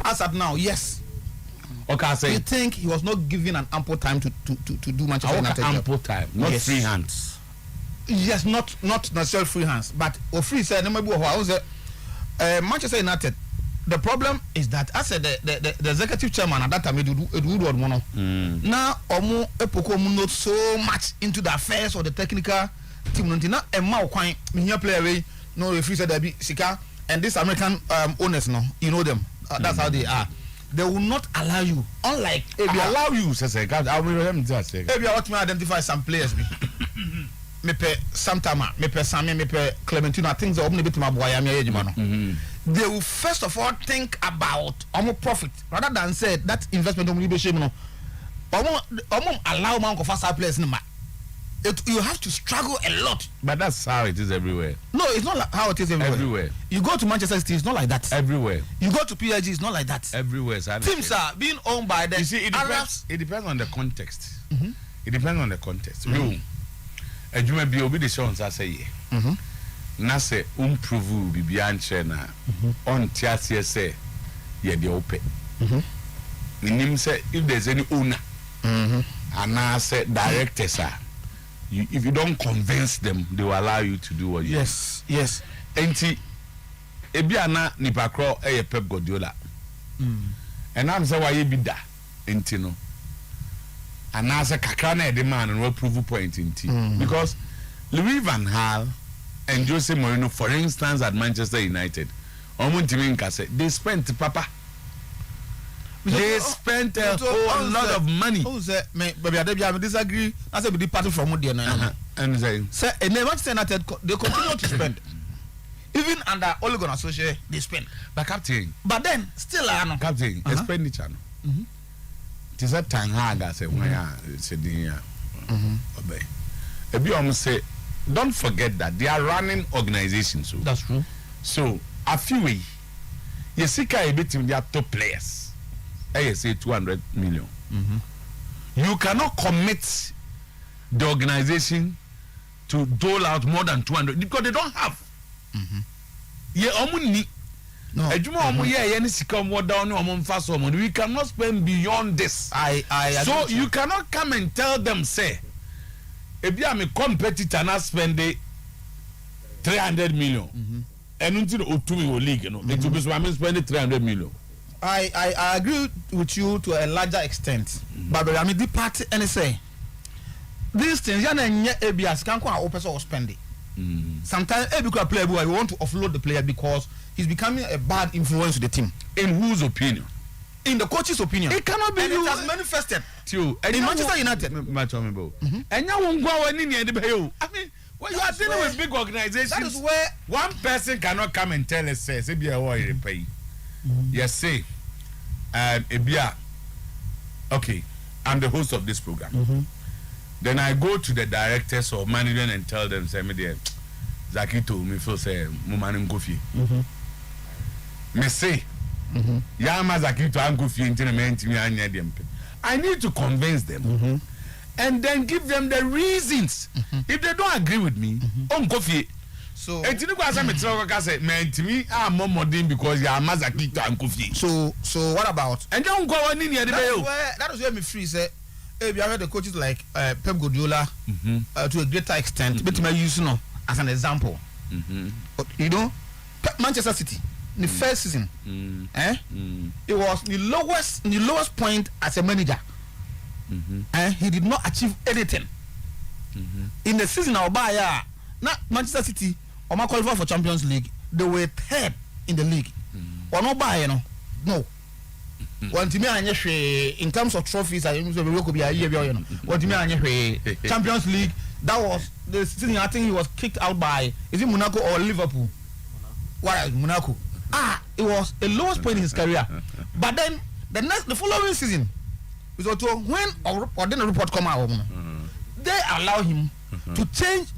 As of now, yes. Okay, say you think he was not given an ample time to do Manchester United? Ample time, not free hands. Yes, not necessarily free hands, but free said Manchester United. The problem is that I said the executive chairman at that time Woodward Mono. Now Omo Epoko not so much into the affairs or the technical team. Now a mau quite here play away. No referee said there be Sika and this American owners no, you know them. That's how they are. They will not allow you. Unlike allow you, I will just say. If you want to identify some players, me pe Sometymer, me pe Sammy, me pe Clementino, things are opening bit my boy. They will first of all think about profit rather than say that investment only be shame no. Allow man go fast players no. You have to struggle a lot. But that's how it is everywhere. No, it's not like how it is everywhere. You go to Manchester City, it's not like that. Everywhere. You go to PSG, it's not like that. Everywhere. Teams are being owned by the Arabs. It depends on the context. It depends on the context. You, Ejuma bi obi de show on say na say improve bibi anche na on tiasie say ye de ope. Nim say if there's any owner and I say directors are if you don't convince them, they will allow you to do what you do. Yes. Enti ebiana nipa kro Pep Guardiola. And I'm say why you be da enti no. And I say kakra na the man no prove point enti because Louis van Gaal and Jose Mourinho, for instance, at Manchester United, they spent papa. They spent a whole lot of money. Baby, I disagree. I said, we party from Monday. And say, and Manchester United, they continue to spend. Even under Ole Gunnar Solskjaer, they spend. But captain. But then, still, captain, expenditure. It is a time hard. I say, why? Say, obey. If you almost say, don't forget that they are running organizations. So. That's true. So, a few way, you see, I bet him they are top players. I say 200 million. You cannot commit the organization to dole out more than 200 because they don't have. Yeah, no. We cannot spend beyond this. So you cannot come and tell them, say, if you are a competitor not spend 300 million, and until the Otuo league, it will be spending 300 million. I agree with you to a larger extent, but I mean the party and say these things ABS can't open spending. Sometimes every player we want to offload the player because he's becoming a bad influence to the team. In whose opinion? In the coach's opinion. It cannot be. And it has manifested in Manchester United. And now I mean, when you are dealing with big organizations, that is where one person cannot come and tell us say pay. Yes, say, Ebia, okay, I'm the host of this program. Then I go to the directors or management and tell them, say, me there, Zaki told me, so say, Muman Kofi. Me say, Yama Zaki to Ankofi into the main team. I need to convince them and then give them the reasons. If they don't agree with me, on Kofi. So because you are more modern because you are Mazaki and Kofi. So what about and don't go on in here? That is where me free say if you have the coaches like Pep Guardiola to a greater extent, but my use as an example. You know, Manchester City, the first season, it was the lowest point as a manager. He did not achieve anything. In the season of Bayern, not Manchester City. Oma qualify for Champions League, they were third in the league. Or no buy, no. One team in terms of trophies, I could be a year. One team Champions League, that was the season. I think he was kicked out by is it Monaco or Liverpool? What Monaco? It was the lowest point in his career. But then the following season, when or then the report come out, they allow him to change.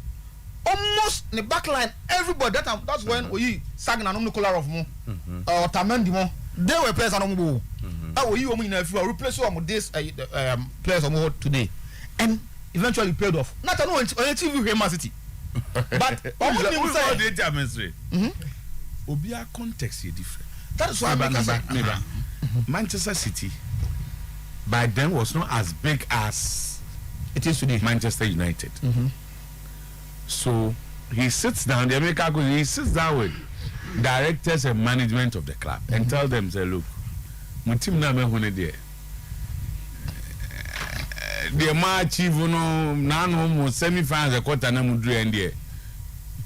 Almost in the back line, everybody. That's when we sang an color of mo or Tamendi mo. They were players on mo. You replace some of this players on today, and eventually paid off. Not only TV City, but Obia context is different. That is why Manchester City by then was not as big as it is today. Manchester United. So he sits down, he sits down with directors and management of the club and tell them, say, look, my team now the match no semi-finals, a quarter and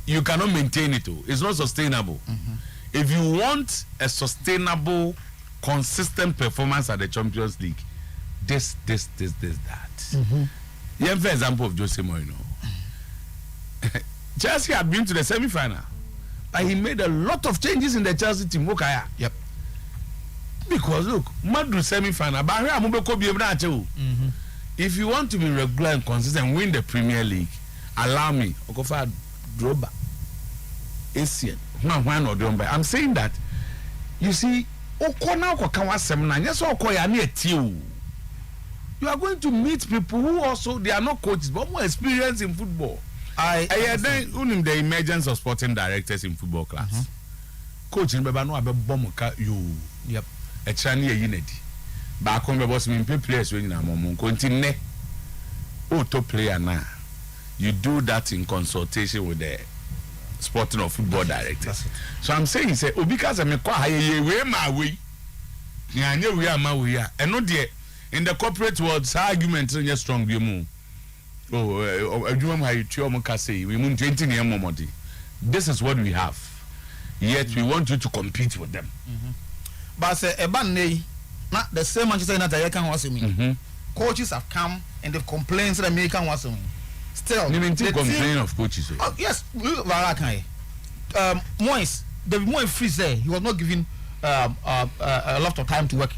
you cannot maintain it. It's not sustainable. If you want a sustainable, consistent performance at the Champions League, this, that. Yeah, for example of Jose Mourinho. Chelsea had been to the semi-final, but he made a lot of changes in the Chelsea team. Yep. Because look, Madrid semi-final, but if you want to be regular and consistent, win the Premier League, allow me. Droba, Asian, I'm saying that. You see, you are going to meet people who also they are not coaches but more experienced in football. Then the emergence of sporting directors in football class. Coaching beba no abe bomuka you. Yep. A chani a unity. Back on the boss me players when na mom continue. Auto player now. You do that in consultation with the sporting or football directors. So I'm saying say because I'm we my way. Nya we are my way. And no there in the corporate world argument is strong be mu. This is what we have. Yet we want you to compete with them. But say not the same Manchester United can was me. Coaches have come and they've complained that American was me. Still, they complain of coaches. Oh, yes, Moyes, David Moyes free say he was not given a lot of time to work.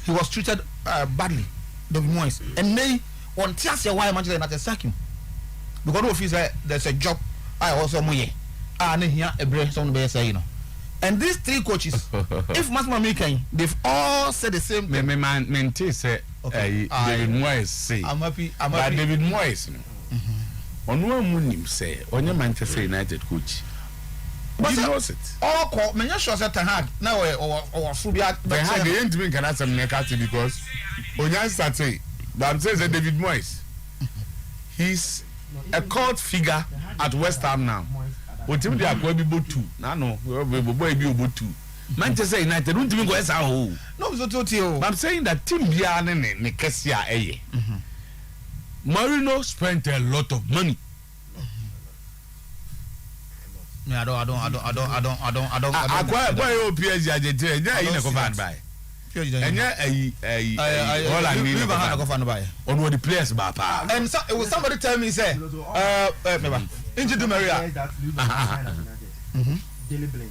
He was treated badly, David Moyes, and they on Tiasia why Manchester United sack him because of his there's a job I also moye here a break some be say and these three coaches if Masma Mikan they've all said the same thing. Me say David Moyes say I'm happy David Moyes on one munim say on your Manchester United coach but he knows it all call me not sure that hard now or Subia but hard they ain't doing can answer me because Onyan say but I'm saying that David Moyes, he's a cult figure at West Ham now. What team they are going to be two? No, boy be able to. Manchester United don't even go as a whole. No, so I'm saying that team Biane ne Kesia eye. Mourinho spent a lot of money. I don't. Boy, PSG agent, yeah, you know, fan by. And all I need on what the players about. And so, it was somebody tell me say Inji Di Maria. Daily blame.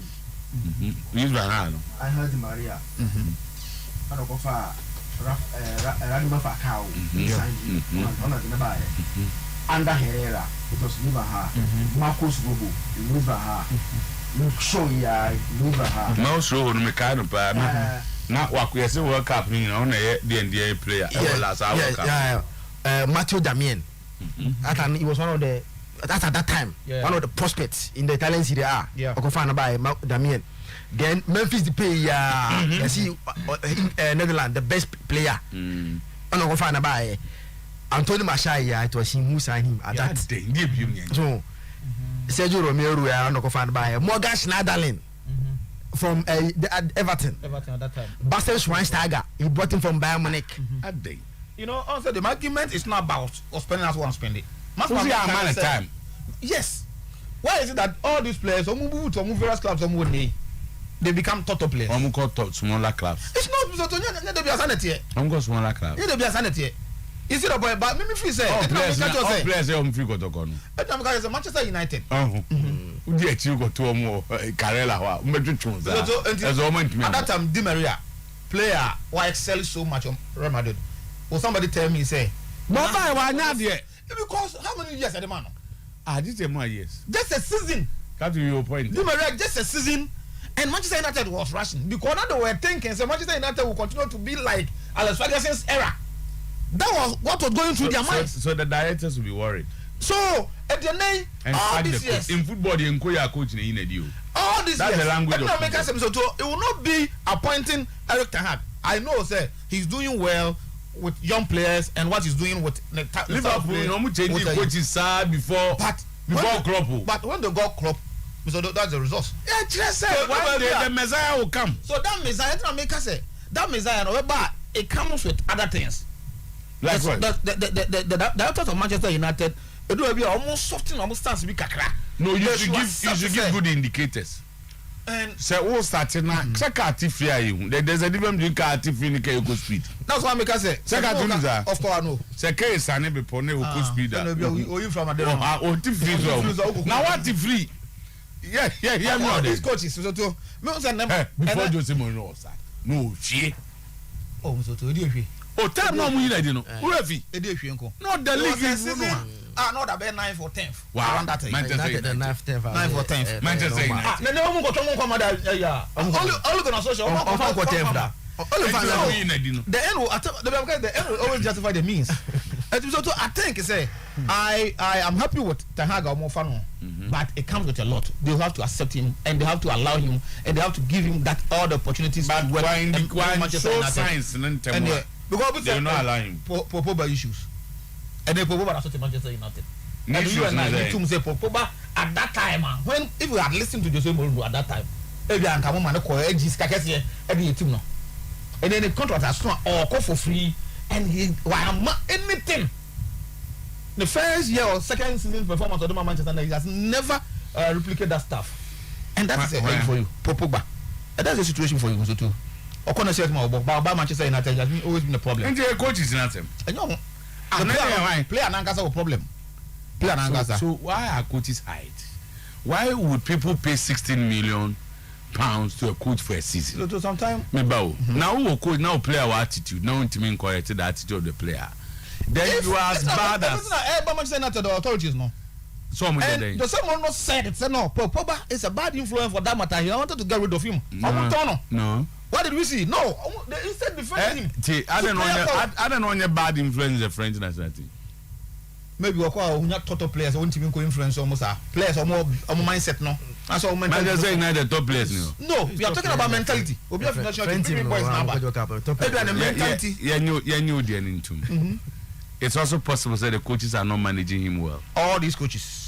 Use my hand. I heard Di Maria. I don't go far. Ranima Fakao. Honor in the buy. Under Herrera, it was Nubaha. Marcos Rubu, Nubaha. Show ya, Nubaha. No show on the kind of now, what we are World Cup, you know, the NBA player. Matteo Damien. He was one of the at that time one of the prospects in the Italian Serie A. Okofana by Damien. Then Memphis Depay, you see, Netherlands, the best player. Okofana by Antonio Machaya. It was him who signed him at that day. So Sergio Romero, Okofana by Morgan Schneiderlin. From Everton at that time. Bastian Schweinsteiger, he brought him from Bayern Munich. That day. You know, also the argument is not about or spending as one spending. Time. Yes. Why is it that all these players, or move to move various clubs, or they become top players? I'm going to smaller clubs. It's not so to be a sanity. I'm going to smaller clubs. You be a sanity. Is it a boy? But maybe free say. All players are free go to go. Manchester United. You go to more Carella. At that time, Di Maria, player who excels so much on Real Madrid. Or somebody tell me say, because how many years at the man? Just a more years. Just a season. That's your point. Di Maria just a season, and Manchester United was rushing because now they were thinking, so Manchester United will continue to be like Alex Ferguson's era. That was what was going through their minds. So the directors will be worried. So at the name, all these years in football, the Nkoya coach in the all all this That's the language of it will not be appointing Eric Ten Hag. I know, sir, he's doing well with young players and what he's doing with Liverpool. You know, changing coaches before Klopp. But when they got Klopp, so that's the result. Yeah, just say one day the Messiah will come. So that Messiah, that Messiah, it comes with other things. Like what? The directors of Manchester United, it will be almost something almost starts to be kakra. No, you should give good indicators. And say all starting now. Check out if there's a difference between car free and car speed. That's what I say. Check out of course I know. Say case and be pone o speed. You from a now what free? Yeah, no. These coaches, so to before Jose Mourinho start. No, she. Oh, so to do. Oh, tell no mu you know. Who have you? Not the league is not that 9th or 10th. Wow, that thing. Manchester 9th or 10th. Manchester United. No one got to come yeah. Only going to social. The end will always justify the means. So I think say I am happy with Ten Hag or Mofano, but it comes with a lot. They have to accept him and they have to allow him and they have to give him that all the opportunities but to work. Manchester United. Because they will not allow him. Pogba issues. And then Pogba was at Manchester United. And you and I say Pogba at that time, when if we had listened to Jose Mourinho at that time, every and come on, call edges, kakesi, every team no. And then the contract has strong or call for free, and he anything. The first year or second season performance of the Manchester United, he has never replicated that stuff. And that's a thing for you, Pogba. And that's the situation for you, so too. Or say about Manchester United has always been a problem. And your coach is not him. And you play an Angasa problem. Play an Angasa. So why are coaches hide? Why would people pay 16 million pounds to a coach for a season? So sometimes now who coach now play our attitude. Now to mean correct the attitude of the player. Then you are as bad as Manchester United the authorities no. And the someone not said it said no. Pogba is a bad influence for that matter. He wanted to get rid of him. No. What did we see? No, they instead defending him. I don't know any bad influence the French national team. Maybe we call total players won't even influence almost players or more mindset no. That's all mentality. Manchester United top players no. We are talking about mentality. We have national team boys number. Mentality. Yeah, knew the into. It's also possible that the coaches are not managing him well. All these coaches.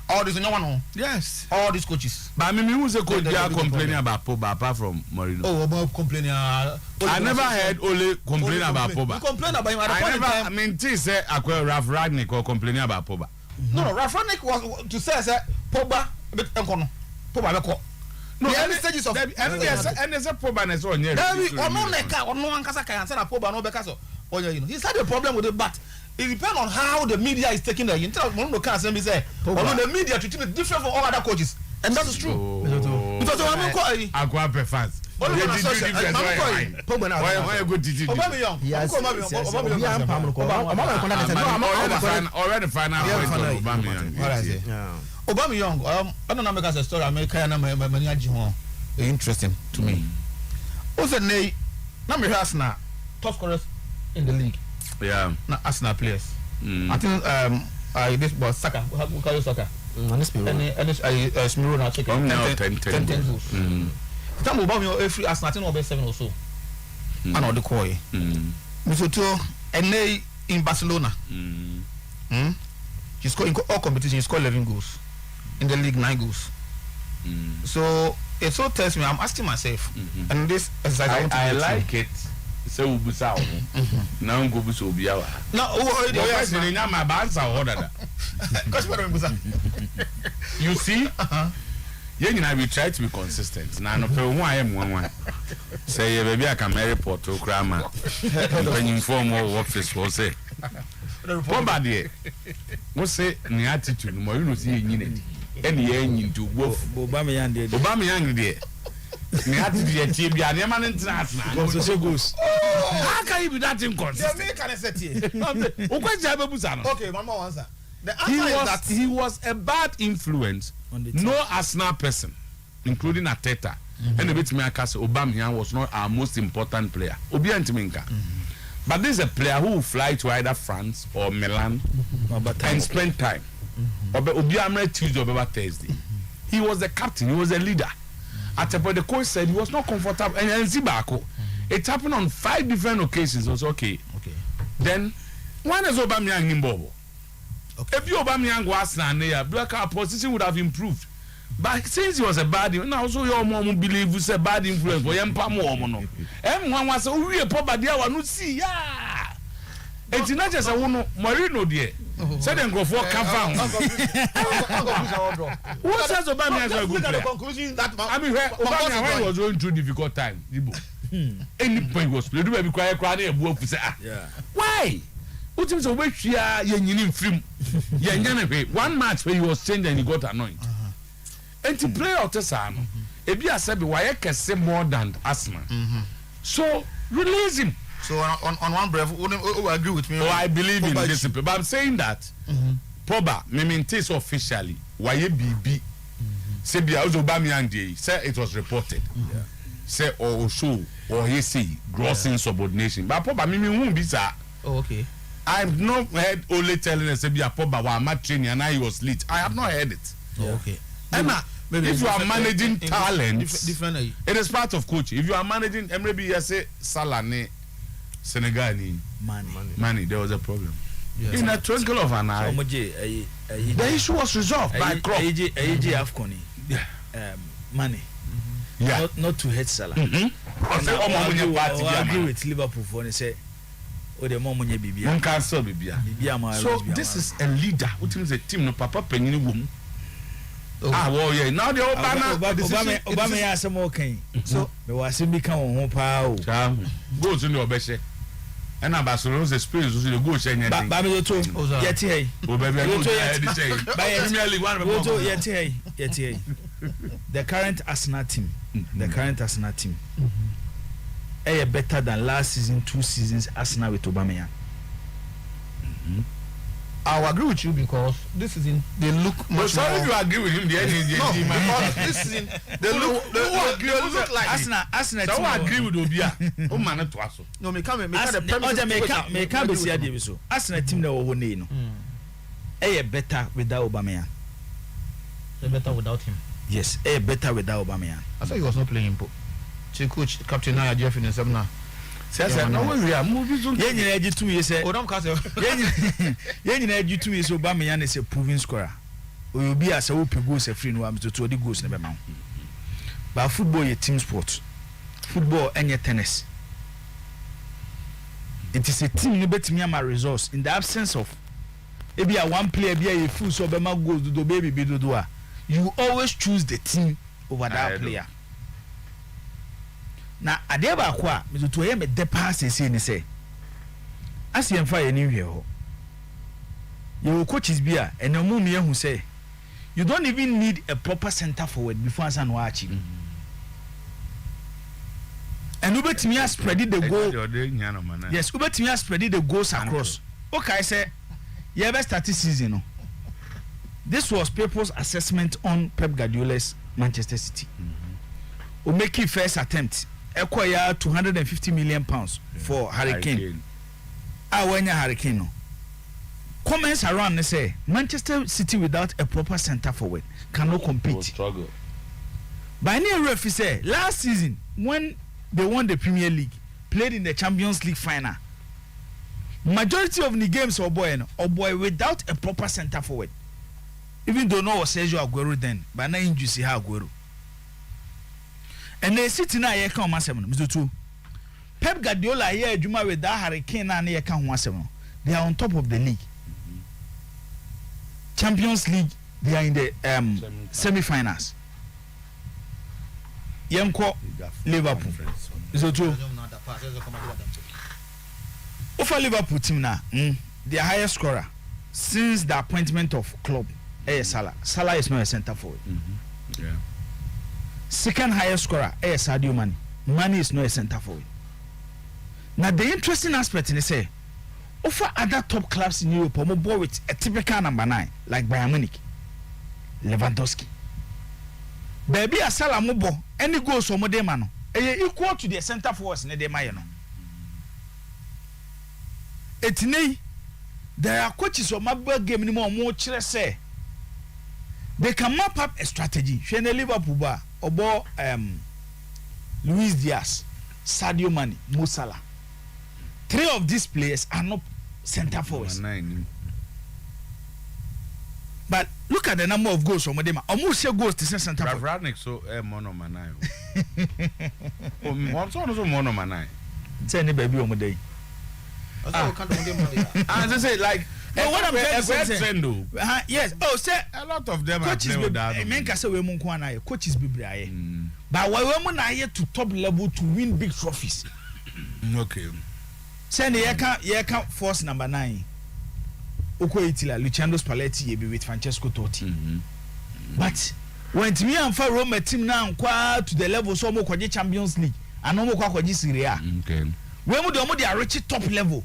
All these no one. Yes. All these coaches. But I mean, who's a coach they are complaining about Pogba apart from Mourinho? Oh, about complaining. I never heard Ole complain about Pogba. You complain about him at the point in time. I mean, T said Ralph Ragnick or complaining about Pogba. No, Ralph Ragnick was to say Pogba bit enkono. Pogba beko. No, the early stages of and there's a Pogba and so on. No neka, no ankasa kai answer Pogba no beka so. Oh, you know, he's had a problem with it, but it depends on how the media is taking the intel. Mono can say, the media treating it different from all other coaches, and that is true. Because I'm quite Agua fans. Why a good teaching? Already find out Obama I don't know make us a story. America na interesting to me. Also, nay, na me Arsenal top scorers in the league. Yeah. Na Arsenal players. I think this was Saka. Who call you Saka? And Smiro na check. 10 goals. Time Obama every Arsenal thing over 7 or so. And all the call. Misoto and in Barcelona. He scored in all competitions. He scored 11 goals in the league, 9 goals. So it so tells me I'm asking myself, and this is I like it. So Ubusao. Now go Buso Biawa. No, you see? Yeah, we try to be consistent. Now, no, I am one. Say, baby, I can marry Porto Grammar. When you inform more office, will say. Nobody will say, the attitude, more you see in it. Any end to both Obama Young, dear. Me had to be a team, yeah, never international. So goes. How can you be that inconsistent? Okay, one more answer. The answer is that he was a bad influence. No Arsenal person, including Ateta, and a bit me Obama was not our most important player. But this is a player who will fly to either France or Milan and spend time. Or Tuesday or Thursday. He was the captain. He was the leader. At the point, the coach said he was not comfortable. And Zibako, it happened on 5 different occasions. It was okay. Then, one is Aubameyang in Bobo. If you Aubameyang was not black position would have improved. But since he was a bad, now so your mom believe was a bad influence for Yampamo. M1 was a real papa, dear one would see. Yeah. It's not just a woman, Marino, dear. Said and go for Cavang. What says Obama as a good player? I mean, Obama was going through difficult time. Any point was played, we quiet crying and wolf. Why? What is a wish ya in film? One match where he was changed and he got annoyed. And to play out a son, if you said, why I can say more than asthma. So release him. So on one breath, who agree with me? Oh, I believe in discipline, but I'm saying that Pogba, me officially, why BB, say be also Aubameyang say it was reported, say or show or he say gross insubordination, but Pogba me won't be sir. Oh, okay. I've not heard Ole telling us say be a Pogba while I'm training and now he was late. I have not heard it. Oh, okay. Emma, if you are managing talent, it is part of coaching. If you are managing, maybe you say Salah Senegal money, there was a problem. Yes. In a twinkle of an eye, the issue was resolved by Klopp. Money. Yeah. Not to hate Salah. I agree with Liverpool for they say, oh, the mom Bibia. Cancel Bibia. So this is a leader. What means a team no papa penny woman. Ah, well, yeah. Now the Obama has some okay. So the was become on power. Goes in your best. And Barcelona's experience was the good saying. Babylon to yet here. The current Arsenal team. Better than last season, 2 seasons Arsenal with Aubameyang. I will agree with you because this season they look much more. You agree with him? No, because this season they look like Arsenal. So I agree with Obia. Oh man, to us. No, me come. Be see so. Arsenal team that we need no. Better without Aubameyang. Better without him. Yes, better without Aubameyang. I thought he was not playing. Chief coach, captain now, Jeff in the seminar. Says no we are moving to Yenye 2 years. Oh, don't cast it. Yenye 2 years Aubameyang is a proven scorer. We will be as a open goals a free no am to 20 goals never man. But football is team sport. Football and tennis. It is a team no bet me am resource in the absence of maybe a one player be a full so be ma goals do baby be do a. You always choose the team over that player. Na ade ba kwa me to ye me de pass say ni say asem fa ye ni hwe ho your coaches bia and omu me hu say you don't even need a proper center forward before Asan wa achieve and ubetimi spread the goal. Yes, ubetimi spread the goals across. Okay, say ye best start season no. This was people's assessment on Pep Guardiola's Manchester City. We make it first attempt acquire 250 million pounds for Hurricane. When Hurricane no. Comments around say Manchester City without a proper center forward cannot compete. Struggle. By near referee say last season when they won the Premier League, played in the Champions League final. Majority of the games or boy without a proper center forward. Even though no was Sergio Aguero then, but now injury see how Aguero. And they City na here come masem no Mr. 2. Pep Guardiola here adwuma with that Hurricane na here kan ho asem no. They are on top of the league. Champions League, they are in the semi-finals. Yenko Liverpool. Mr. 2. Over Liverpool team na, their highest scorer since the appointment of Klopp, Salah. Salah is not a center forward. Yeah. Second highest scorer, Sadio Mane. Mane is not a center forward. Now the interesting aspect in say, over other top clubs in Europe, we ball with a typical number 9 like Bayern Munich, Lewandowski. Baby, a Salah mobo any goals from Modemano, equal to the center forwards in the Mayano. Etney, there are coaches of my game anymore more say. they can map up a strategy. Shene Liverpool ba obo Luis Diaz, Sadio Mane, Mo Salah. 3 of these players are not center forwards. But look at the number of goals from Odema. Almost say goals to center forward. Radnik so mono manai. One so mono manai. Say any baby on day. As I say, like, what I'm saying, yes. Oh, say a lot of them coaches are playing with that. Men can say we mun kwana coaches be braye. But we mun na here to top level to win big trophies. Okay. Say you can force number 9. Oko Itila, Luciano Spalletti ye be with Francesco Totti. But when me and for Roma team now to the level so mo kwaje Champions League and no mo kwaje Serie A. Okay. We mo they are reaching top level.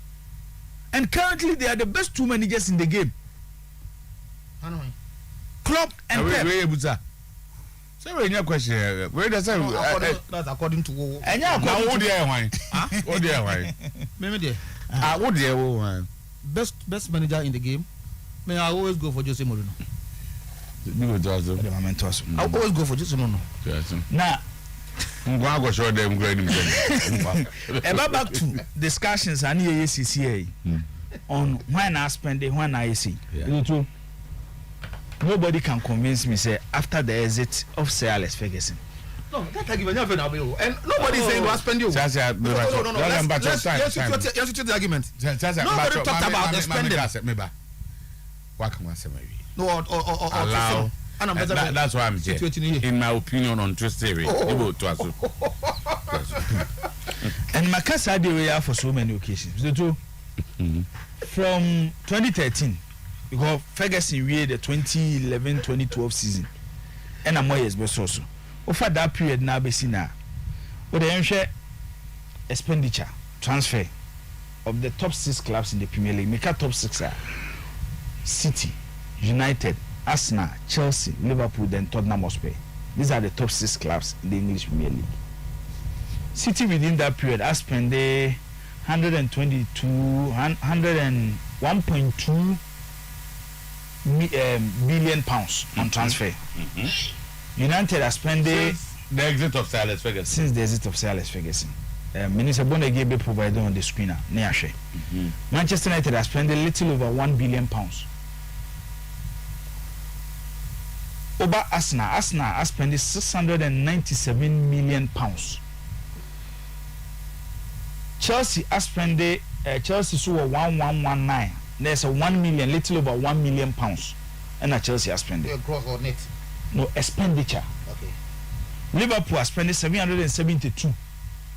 And currently they are the best 2 managers in the game. Klopp and Pep. So we any question where does that's according to now who there why? Who there why? Maybe there. Who there why? Best manager in the game. May I always go for Jose Mourinho. You go to The moment also. I always go for Jose Mourinho. Now I'm going to show them going back to discussions and ACCA on when I spend it, when I see. Nobody can convince me say after the exit of Sir Alex Ferguson. No, that argument never now. And nobody is saying we are spending. No. Let's the argument. Nobody talked about the spending. What can I say? No, allow. That's why I'm here. In my opinion on Tuesday, and Makasa de we are for so many occasions. From 2013, because Ferguson we the 2011-2012 season, and I'm more years best also. Over that period now, be seen now. With the expenditure transfer of the top 6 clubs in the Premier League, make a top 6 are City, United, Arsenal, Chelsea, Liverpool, then Tottenham Hotspur. These are the top 6 clubs in the English Premier League. City within that period has spent 101.2 billion pounds on transfer. United has spent the exit of Sir Alex Ferguson. Since the exit of Sir Alex Ferguson. Minister Bonegay be provided on the screener. Manchester United has spent a little over 1 billion pounds. Over Arsenal has spent 697 million pounds. Chelsea has spent Chelsea so 1119. There's a 1 million, little over 1 million pounds. And Chelsea has spent it. Gross or net? No, expenditure. Okay. Liverpool has spent 772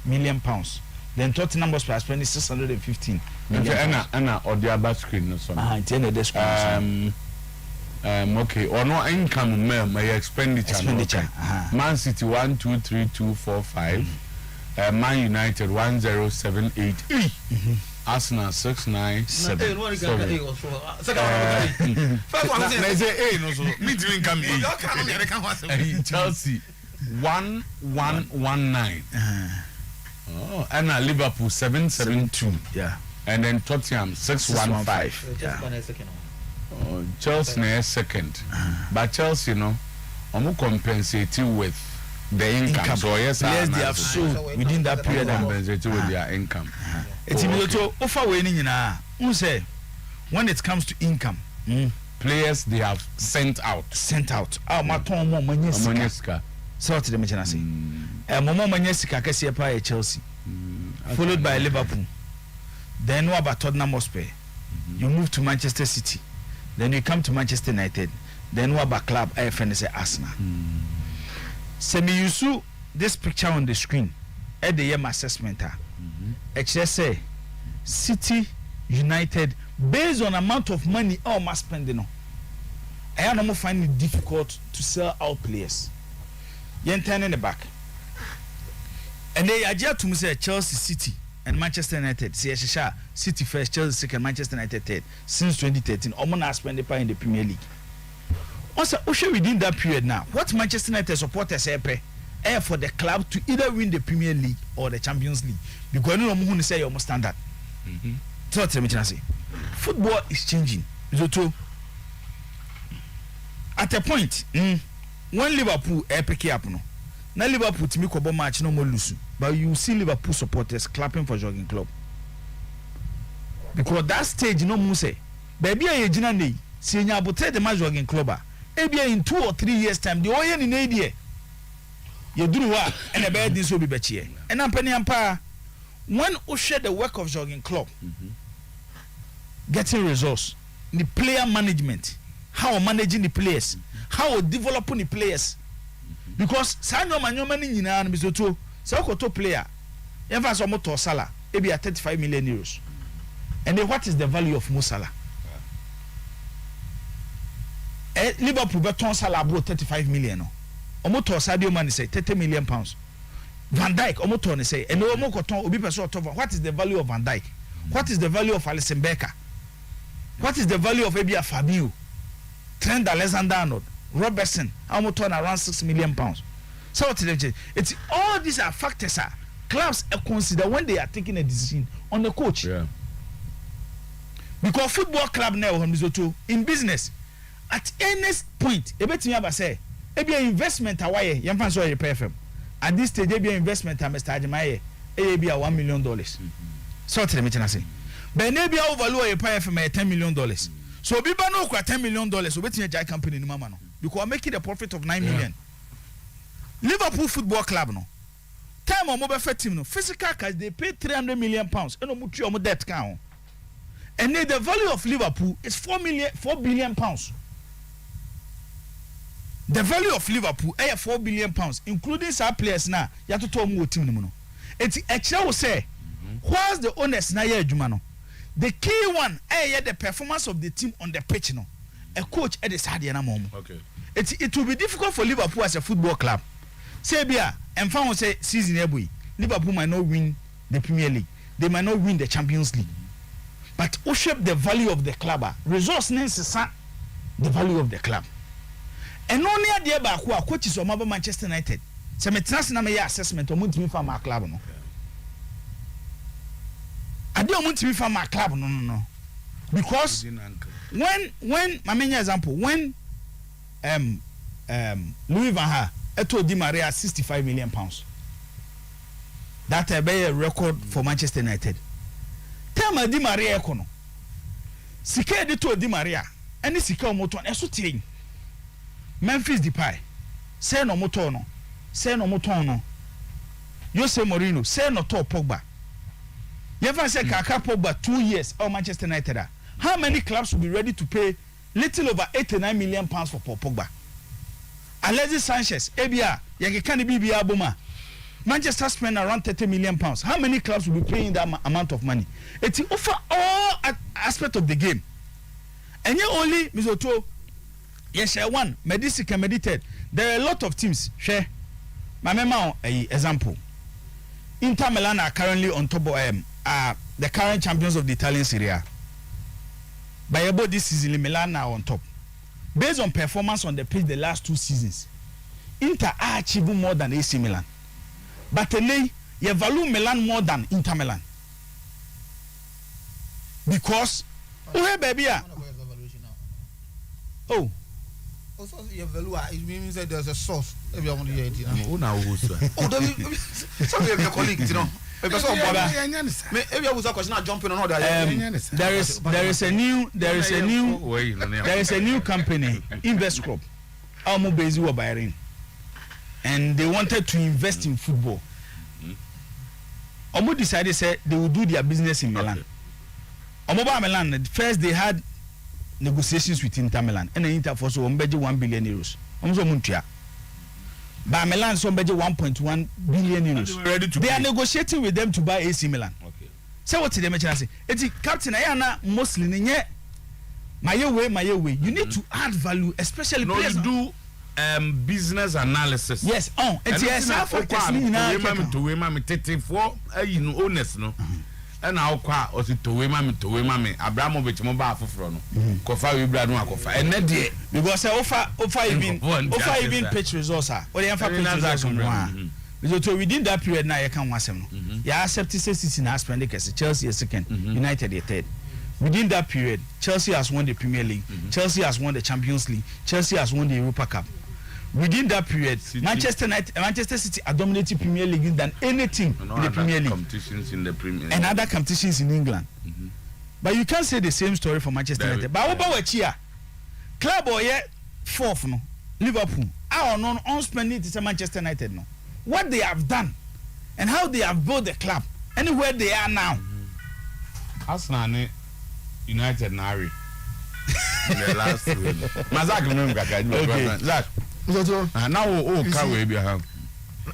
million pounds. Then Tottenham has spent 615 million pounds. Anna or the other screen or something. It's in the screen. Okay, or no income, my expenditure. Okay. Man City 1, 2, 3, 2, 4, 5. Man United 1078. Arsenal 697. Chelsea 1119. Oh, and Liverpool 772. Yeah. And then Tottenham 615. Yeah. Chelsea is second. But Chelsea, you know, I'm compensating with the income. So yes, they have sold within that period compensating with their income. When it comes to income, players they have sent out. So what did I say? Momo Manyesika Kasiapa Chelsea, followed by Liverpool. Then what about Tottenham Hotspur? You move to Manchester City. Then you come to Manchester United. Then what about club AFN Arsenal? Semi Yusu, this picture on the screen at the year assessment. HSA City United based on amount of money all must spending on. I am finding it difficult to sell out players. Yen turn in the back. And they are just to say Chelsea City and Manchester United. See City first, Chelsea second, Manchester United third. Since 2013, Omona spent the in the Premier League. Also, within that period now, what Manchester United supporters say for the club to either win the Premier League or the Champions League. Because no one say you're almost standard. So football is changing. As at a point when Liverpool pick up no na Liverpool timi ko match no more lose but you see Liverpool supporters clapping for Jurgen Klopp because that stage no mu say baby a gina nei see nya abotre the match Jurgen Klopp ebia in 2 or 3 years time the oye ni na die ye duru wa and be din so bi bechie and ampani ampa when we share the work of Jurgen Klopp getting results the player management how managing the players how developing the players because sa nyoma ni nyina no bisoto say okoto player emfa so moto Salah e be 35 million euros and then what is the value of Mo Salah Liverpool beton Salah bro 35 million no omoto Sadio Mane say 30 million pounds Van Dijk omoto ne say and omokoton obi person oto what is the value of Van Dijk what is the value of Alisson Becker what is the value of Ebia Fabio Trent Alexander-Arnold Robertson omoto around 6 million pounds so what it's all these are factors clubs consider when they are taking a decision on the coach because football club now in business at any point ebetimi aba say ebia investment awaye yemfa so repair FM at this stage ebia investment Mr. Ajemaye ebia $1 million so what me say but ebia overvalue repair FM $10 million so obi ba no kwa $10 million obetimi jai company ni mama no because making a profit of 9 million Liverpool Football Club no time o mo be fit team no physical cash they pay 300 million pounds and o mo tu o mo debt kan and the value of Liverpool is 4 billion pounds. The value of Liverpool is 4 billion pounds, including some players now. You have to tell me what team no. It's actually say, what's the owners na here Jumano? The key one is the performance of the team on the pitch no. A coach at the stadium na mom. Okay. It will be difficult for Liverpool as a football club. Say bia, and found say season eboy. Liverpool might not win the Premier League. They might not win the Champions League. But who shape the value of the club? Resource necessary the value of the club. And only at the back who coaches of Manchester United. So me trust na me assessment o muntimi fa ma club no. Ade o muntimi fa ma club no. Because when my main example when Louis van Gaal eto Di Maria 65 million pounds. That be a record for Manchester United. Tell Di Maria ekono. Sika de to Di Maria any sika o moto eso tin. Memphis Depay say no moto no. Say no moto no. Jose Mourinho say no to Pogba. You ever say Kaka Pogba 2 years or Manchester United? How many clubs will be ready to pay little over 89 million pounds for Pogba? Alexis Sanchez, Ebia, Yakikani Bibia Boma. Manchester spend around 30 million pounds. How many clubs will be paying that amount of money? It's offer all aspects of the game. And you only Mizoto, yes, one, Medisic meditate. There are a lot of teams. Share. My memo example. Inter Milan are currently on top of the current champions of the Italian Serie A. By about this season, Milan are on top. Based on performance on the pitch the last 2 seasons, Inter are achieving more than AC Milan. But today, you value Milan more than Inter Milan. Because, oh, baby, oh. Also, you value it means that there's a source. If you want to hear it, oh, now who's that? Oh, some of your colleagues, you know. There is a new company, Invest Group, Almobezi Bayern, and they wanted to invest in football. Omo decided say they will do their business in Milan. Omo Milan first they had negotiations with Inter Milan, and Inter for so €1 billion. Omo Muntia. By Milan, some budget 1.1 billion euros. They are negotiating with them to buy AC Milan. Okay. So what did they mention? I say, it's Captain Ayana mostly my way. You need to add value, especially no, you do business analysis. Yes. Oh, it's yes. To owners no. And now kwa osi towe mami Abramovich mo ba afoforo no kofa we bra no akofa and na de because offer even pitch results are or the pitch results on because within that period now you can wasem no you accept 60 na spend Chelsea is second United is third Within that period, Chelsea has won the Premier League, Chelsea has won the Champions League, Chelsea has won the Europa Cup. Within that period, Manchester City are dominating Premier League than any team in the Premier League. Competitions in the Premier League. And other competitions in England. But you can't say the same story for Manchester United. But what about Chia? Club or yet fourth no Liverpool. Our non on spending to Manchester United no. What they have done and how they have built the club anywhere they are now. Arsenal United Nari. The last win. Mazak remember okay. Zach. Now can we be have?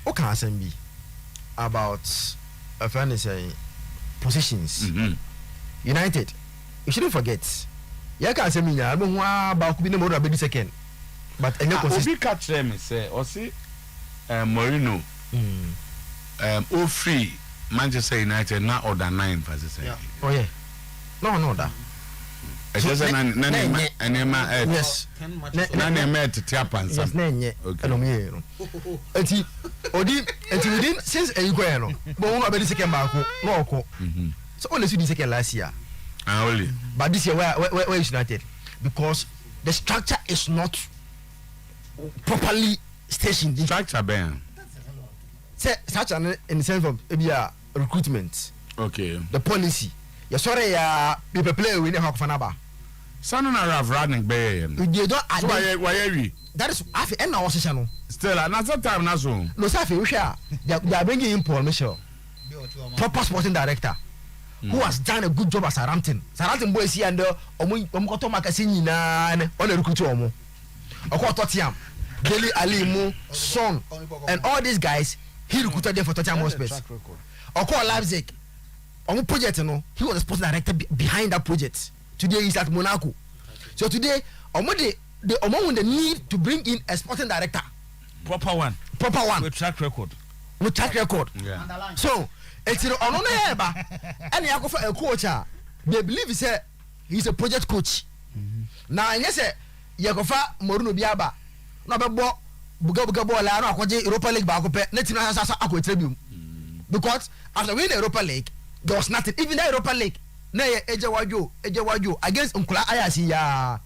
Okay, SMB about a friend is saying positions. United, you shouldn't forget. You can't say me. I don't want about being more than second. But any Obi catch them say or see Mourinho all free Manchester United now order 9 for say. Oh yeah. No that. Yes. Within since a year no. But we are second back no. So only see the second last year. Only. But this year where is United? Because the structure is not properly stationed. Structure ben. Say structure in the sense of recruitment. Okay. The policy. You sorry people play we never have fanaba. Sanu na have running bay. They don't so why we? That is after end our session. Still another time na so. No safi we share. They are bringing in Paul Michel. Proper sporting director. Who has done a good job at Southampton. Southampton boys here and omo makasi nyina ne on recruit omo. Oko Tottenham, Dele Alimu, Son and all these guys he recruited them for Tottenham Hotspur. Oko Leipzig. Omo project no, he was the sporting director behind that project. Today he's at Monaco. So today omo won the need to bring in a sporting director. Proper one. With track record. Yeah. So it's on eba and you for a coach. They believe he's a project coach. Now yes, you go for Mourinho Biaba. No be buga ball la no akwaje Europa League ba akopɛ na team na sasa akɔtrebium. Because after winning the Europa League, there was nothing. Even the Europa League, na ejewajo against Nkula Ayasi ya.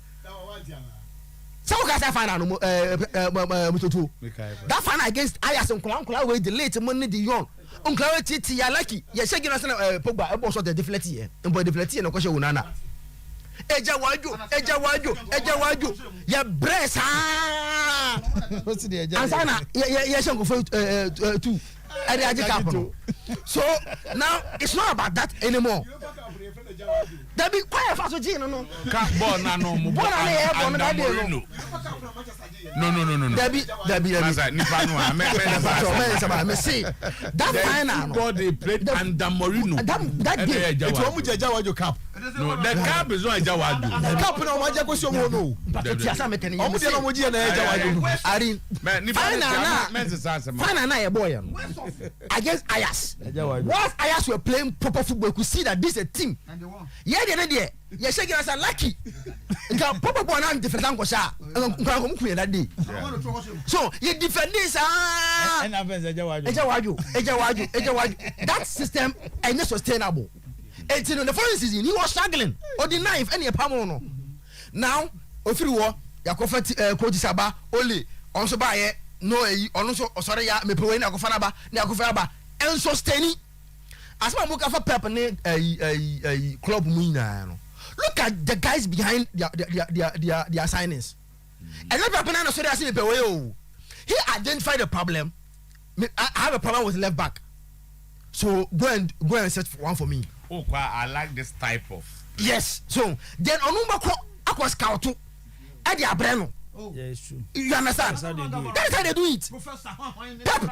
So we got final no mutoto. That final against Ayasi Nkula we delete money the young. Nkula titi ya lucky. Ya shege na sana Pogba e boss the deflect here. Mbo deflect here no kwahye unana. Ejewajo ya brace ah. Ansana ya shango for 2. So now it's not about that anymore. That be quiet for so no. Can't born na no mo. No. That be. Me see that final. God they played under Mourinho. That game. It was Mujawajo Cup. No, the cup is not Jawadu. The cup no maja ko so mo no. But it is am tell you. Omo de no moji na Jawadu. Ari. Final na boy. Against Ayas. Once Ayas were playing proper football, you could see that this is a team. Yeah, they you shake it as a lucky. Proper ball and different angle, sir. That day. So you defend this. That system is not sustainable. And in the following season, he was struggling. Or the knife, any pamono. Now, if you were Yakofa Coach Saba, only also by no, also sorry, me put in Akofanaba, and sustaining. As my book of a pep and club winner. Look at the guys behind their signings. And not Papa so they he identified the problem. I have a problem with left back. So go and search for one for me. Oh, I like this type of. Yes. So then Onumba Aqua Scout to Eddie Abreno. Yeah, it's true. You understand? That's how they do it.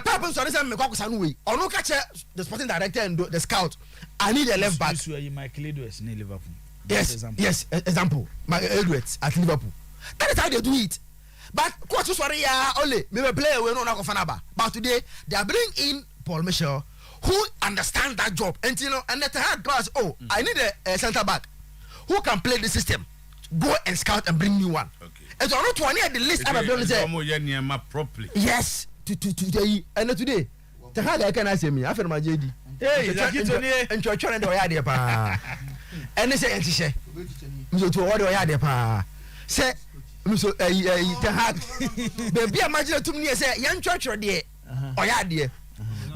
Papa so this way. Onu catch the sporting director and the scout. I need a left back. This way Michael Edwards in Liverpool. Yes, example. My Edwards at Liverpool. That is how they do it. But coach sorry only maybe play we no go fanaba. But today they are bringing in Paul Michel who understands that job. And you know, and the hard class, I need a center back who can play the system. Go and scout and bring me one. Okay. And so not one the list I have done say properly. Yes, today and today. The hard I can say me after my JD. Hey, and you're trying to wear there pa. ɛne sɛ yɛnhyehyɛ mso to ɔde ɔyɛ adeɛ paa sɛ mso Ten Hag baabi a magyina tum ne sɛ yɛntwerɛtwerɛ deɛ ɔyɛ adeɛ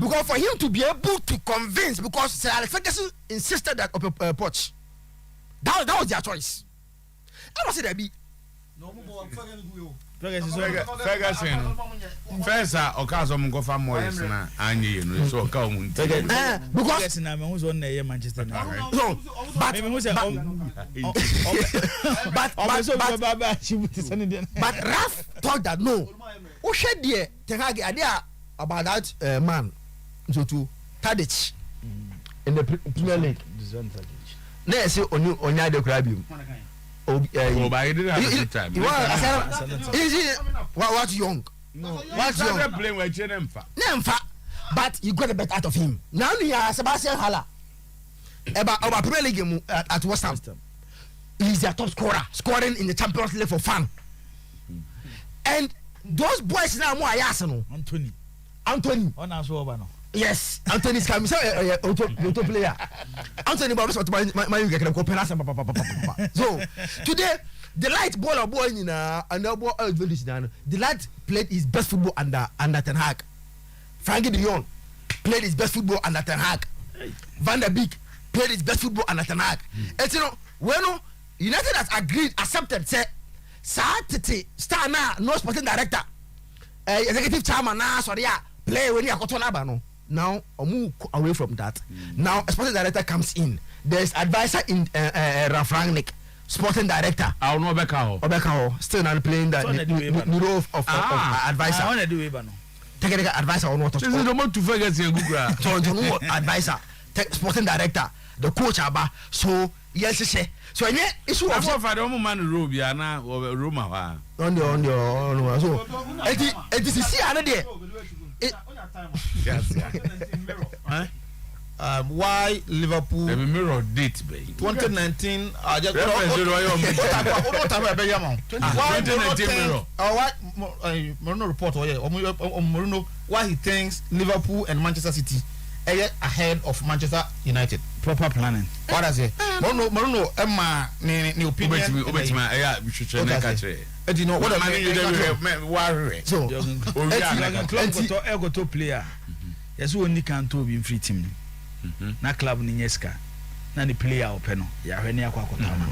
because for him to be able to convince because Sir Alex Ferguson insisted that Poch that was their choice I was say that be Ferguson first okazo mo gofa Moyes na anye no so oka omu because na me who's on na Manchester na no but Raf thought that no who shed there Ten Hag idea about that man so to Tadic in the Premier League na say onya de krabium but he didn't have a good time. What young? What's young? Playing with Nemfa, but you got the bet out of him. Now you are Sebastian Haller. About Premier League at West Ham. He's their top scorer, scoring in the Champions League for fun. And those boys now more Arsenal. Anthony. Yes, Anthony is coming. Auto player. Anthony Bob's what my you get so today the light ball boy in and the light played his best football under Ten Hag. Frankie de Jong played his best football under Ten Hag. Van der Beek played his best football under Ten Hag. And you know when United has agreed, accepted, say Saturday star now no sporting director, executive chairman now sorry play when you are cotton now move away from that. Now a sporting director comes in. There's advisor in Ralf Rangnick, sporting director. I know Obekao still not playing that the role of advisor. I want to do it, no. Technical advisor on what to advisor, sporting director, the coach aba. So yes, so yeah, issue of man Rubia na Roma on the so it is see another. Why Liverpool? The mirror date, baby. 2019. Just reference why Moreno report? Moreno why he thinks Liverpool and Manchester City are ahead of Manchester United. Proper planning. What does it? Moreno, Emma, ni opinion. You know what I mean? So, club to player. Yes, we only can to be free team. Na club ni nyeska. Na ni player open no. Ya hwe ni akwa kotama.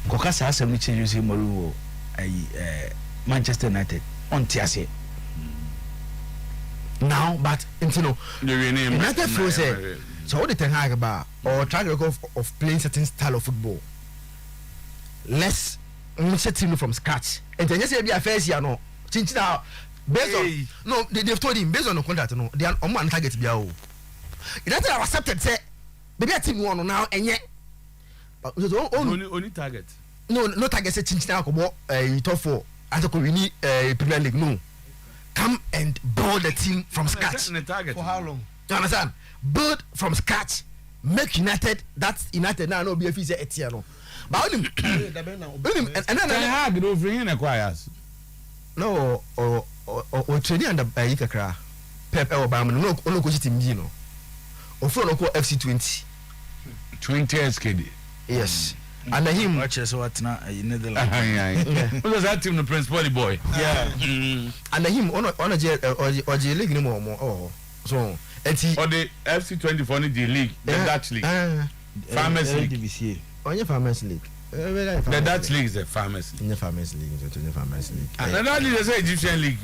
Koka sa asem ni change use Mourinho Manchester United on tiase. Now, but you know, United feels so what the Ten Hag about or track record of playing certain style of football. Let's set him from scratch. And then you say be a first year no. Chinchina based on no they've told him based on the contract no they are on one target be o. United have accepted say baby a team one now and yet only target. No target say Chinchina ko top 4 as ko win Premier League no. Come and build the team from scratch. For how long? You understand? Build from scratch. Make United. That's United now. No BFC say etia no. But him and then Hag do bring in acquires. No or training under Ikakra. Pep Obama no coach team no. Or for no FC 20 SKD. Yes. And him watches what now in Netherlands. What was that team the Prince Polly boy? Yeah. And him on a league no more. So or the FC 24 in the league, the Dutch league. Farmers League. On your Farmers League. The Dutch league is a Farmers League. In the Farmers League, the Farmers League. And the league is Egyptian league.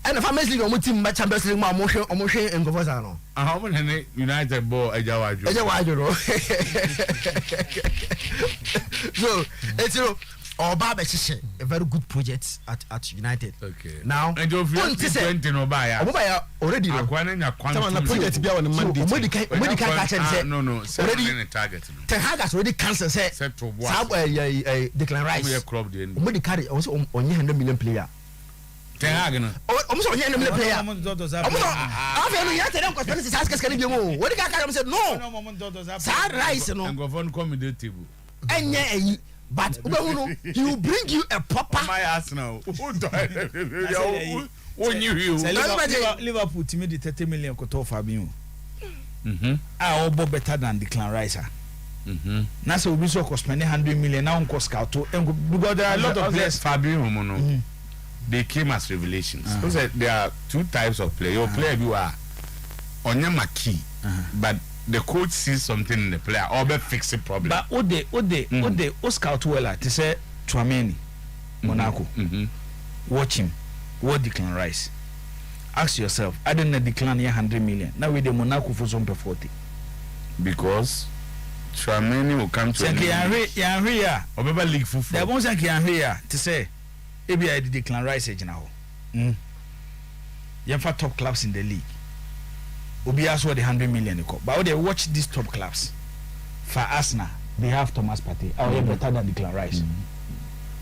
And the Farmers League on team Champions League motion and go for Zano. How many United ball a Jawaju? So it's or Baba a very good project at United. Okay. Now and you feel 20 no buy. Already no. Project be on the Monday. No. Already target. Ten Hag has already cancelled say. Set to what? Declan Rice. We club the end. Omodi carry also on 100 million player. Ten Hag no. Almost 100 million player. After you United don't spend this ask can be more. What the guy said no. Sad Rice no. And go on come the table. Enye but he will bring you a proper my ass now. When you Liverpool to me the 30 million koto Fabinho. All better than Declan Rice. na say obi so cost spend 100 million now on cost scout to because there are a lot of players Fabio Mono they came as revelations. So there are two types of player. Your player you are on your key, but the coach sees something in the player or be fix a problem. But Ode scout well to say Tchouaméni Monaco. Watch him. What Declan Rice? Ask yourself, I didn't decline 100 million. Now with the Monaco for some 40. Because Tchouaméni will come to here. Or league football. There won't say here to say maybe I did Declan Rice now. You have top clubs in the league. Obi asked what the 100 million. But they watch these top clubs. For Arsenal, they have Thomas Partey. Oh, you're better than Declan Rice.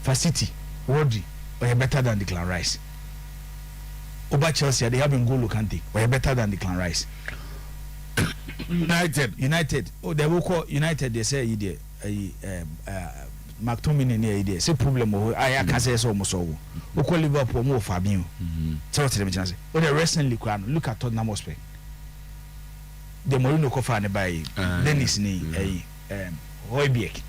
For City, Rodri, or you're better than Declan Rice. Over Chelsea, they have N'Golo Kante, or you're better than Declan Rice. United. Oh, they will call United. They say you did McTominay near idea. Say problem. I can say so almost all. We call Liverpool more Fabinho. Tell them chance. Oh, the recently look at Tottenham Hotspur. The Mourinho Kofane by Dennis ni Højbjerg.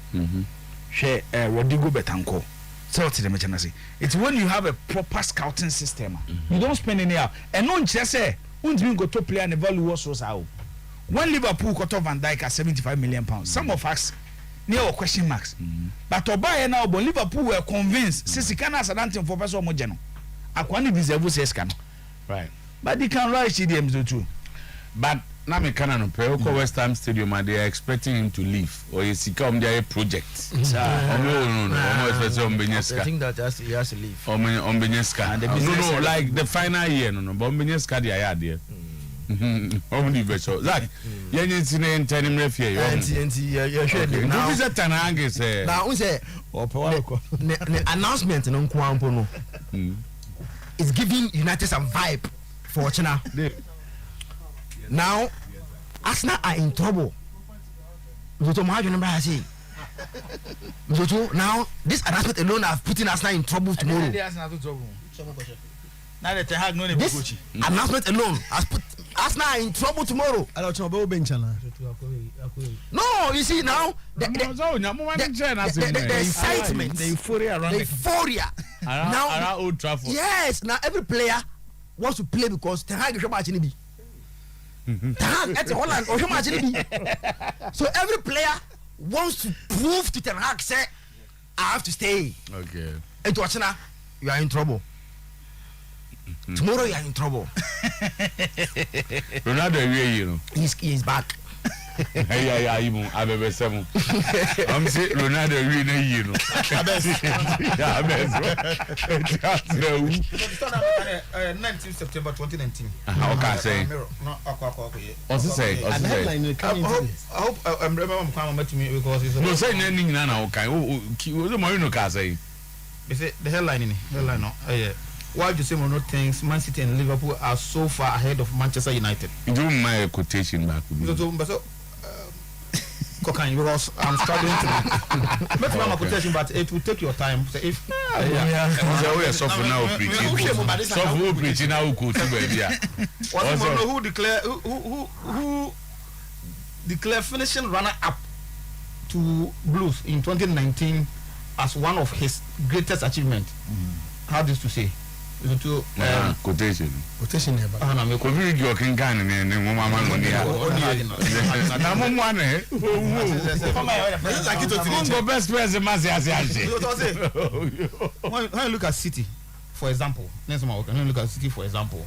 Share Rodrigo Betancourt. Tell them chance. It's when you have a proper scouting system. You don't spend any hour. And non just say, won't go to play and the value was out. When Liverpool got off Van Dijk at 75 million pounds, some of us near question marks. But to buy now, but Liverpool were convinced since he cannot answer for person Mojano. I can't deserve says can. Right. But they can write CDMs too. But now me can play West Ham Stadium and they are expecting him to leave or is he come there a project. No. I think that he has to leave. No, like the final year, no, but Ombenyeska they are there. Only better. Like, you need to know tell him if you now is a tanang say. Now we say the announcement no kwampo no. It's giving United some vibe for China. Now Arsenal are in trouble. Now this announcement alone have putting Arsenal in trouble tomorrow. Now that they have no this announcement alone has put Arsenal in trouble tomorrow. No, you see now the excitement, the euphoria around the euphoria. Now Old Trafford. Yes, now every player wants to play because Ten Hag is matching be. Ten Hag at Holland or matching be. So every player wants to prove to Ten Hag say I have to stay. Okay. And to Arsenal, you are in trouble. Tomorrow you are in trouble. Ronaldo, you know. He's back. Yeah, even Abebe 7. I'm saying Ronaldo, you know. Yeah, 19 September 2019. How can I say? What's it say? I hope I'm met me because it's no saying anything now. Okay, Mourinho can say. The headline no. Why do you say Mono thinks Man City and Liverpool are so far ahead of Manchester United? You do my quotation back. Because I'm struggling to make my quotation, but it will take your time. So if suffer now preaching now who declare finishing runner up to Blues in 2019 as one of his greatest achievements. How this to say? Quotation. Now best person when you look at City, for example, when you look at City, for example,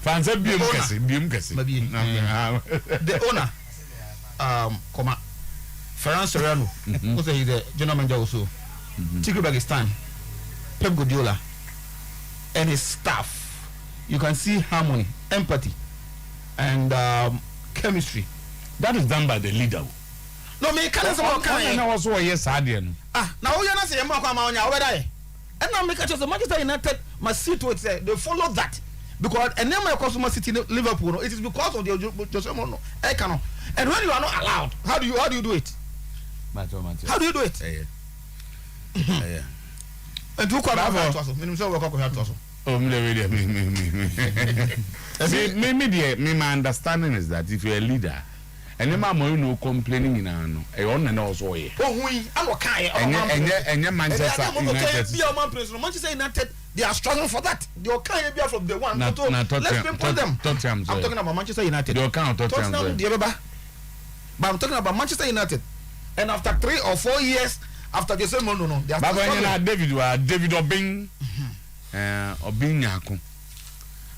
the owner, Ferran Soriano, who's the general manager also, Tigre Pakistan, Pep Guardiola, and his staff, you can see harmony, empathy, and chemistry. That is done by the leader. No, me can't say what kind. Now also yes, now you not say more come on over there. And now make the Manchester United must see to it say they follow that because and then my customer City Liverpool. It is because of the Jose Mourinho. And when you are not allowed, how do you do it? How do you do it? Yeah. And who come over to us? My understanding is that if you're a leader ene ma mo no complaining ina no e on na also ye ohun alo kai enye Manchester United Manchester United they are struggling for that they are kind be from the one let's pinpoint them. I'm talking about Manchester United they can't Tottenham but I'm talking about Manchester United and after 3 or 4 years after the same no they are Baba David Obing Obing Nyako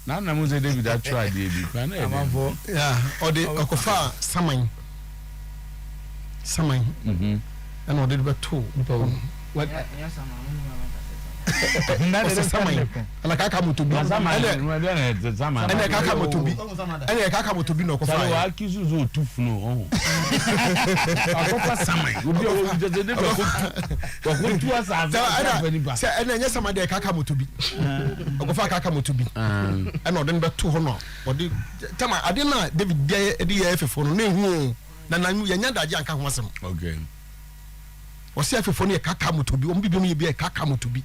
na na mo say David that try dey be kan or the okofa saman and or the beto what na the saman ala kaka motobi ene kaka motobi no okofa wa akisu zo tufu no okofa saman obi o je de ko tu asa se ene nya saman de kaka motobi okofa kaka motobi ene odin beto ho no odi tama ade na David de ye efefo no na hu na ya nya daje anka ho asem okay wasi afefo no ye kaka motobi o mbibi mu ye bi kaka motobi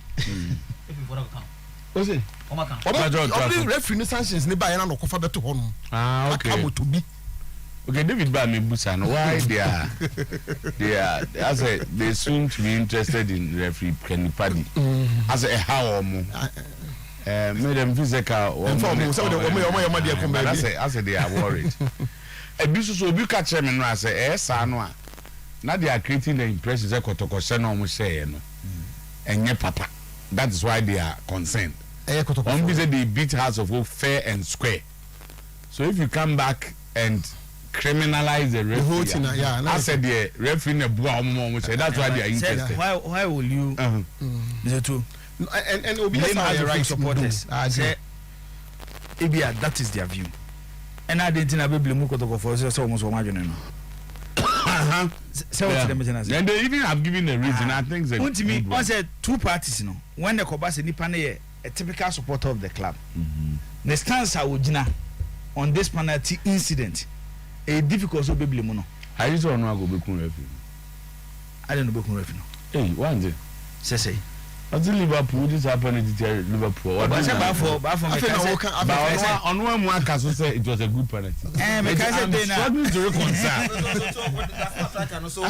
o se o maka o referee no sanctions ne ba ya na no kofa beto ho no okay kaka motobi okay David ba me busa no why they are as they seem to be interested in referee Kenny Paddy as a how mo made them physical as they are worried ebisu so obi ka kire me no as sa no a na they are creating the impression say kotokose no mo share no enye papa that is why they are concerned on be say they beat House of Hope fair and square so if you come back and criminalize the referee I said the referee na bua omo say that's why they are interested why will you is it true and obi has the right supporters say ebia that is their view and I didn't na be mu kotoko for so almost o madwene no and they even have given a reason I think they want me on said two parties no when the Kobase nipa na a typical supporter of the club the stance awogina on this penalty incident a difficult so be blame no I used to know go be kun referee I don't know be kun referee no hey one day say until Liverpool this happened to Liverpool but say ba for me say on one more case say it was a good penalty me can say dey na struggling to reconcile so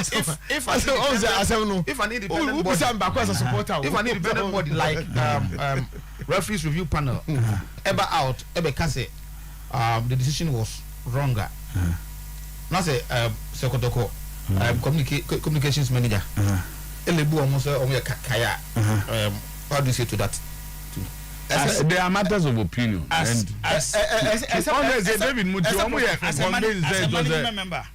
if an independent body as a supporter if an independent body like referees review panel ever out ever can say the decision was wronger now say Sekotoko communications manager elebu almost kaya how do you say to that there are matters of opinion and as David Mutu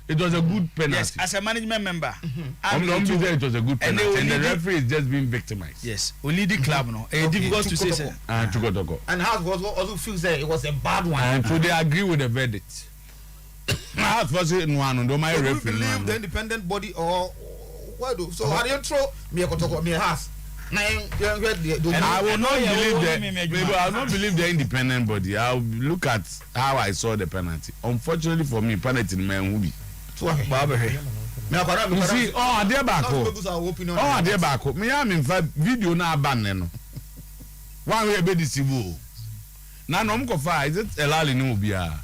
it was a good penalty yes as a management member it was a good penalty and the referee is just being victimized yes only the club no difficult to say and how was also feels that it was a bad one and so they agree with the verdict how was it one do my referee believe the independent body or what do so how do you throw me kotoko me has I will not believe that maybe I will not believe the independent body. I will look at how I saw the penalty. Unfortunately for me, penalty man who be. You see, oh, dear Bako. Me am in fact video na ban. One way be disibu. Na no mkofa is it Elali no bia.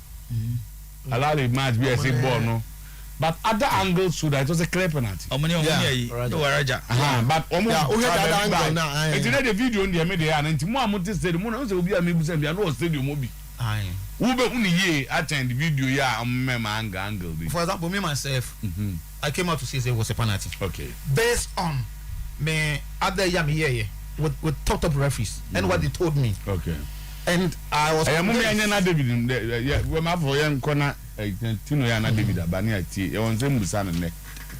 Elali match be a say ball no. But other angles should it was a clear penalty. But the video on the media and Timu said, Mona will be a museum, no stadium will be. Ube Uni attend the video, angle. For example, me myself, I came out to say it was a penalty. Okay. Based on me other yummy with top referees and what they told me. Okay. And I was Tino ya na David abani ati e won se mbusa ne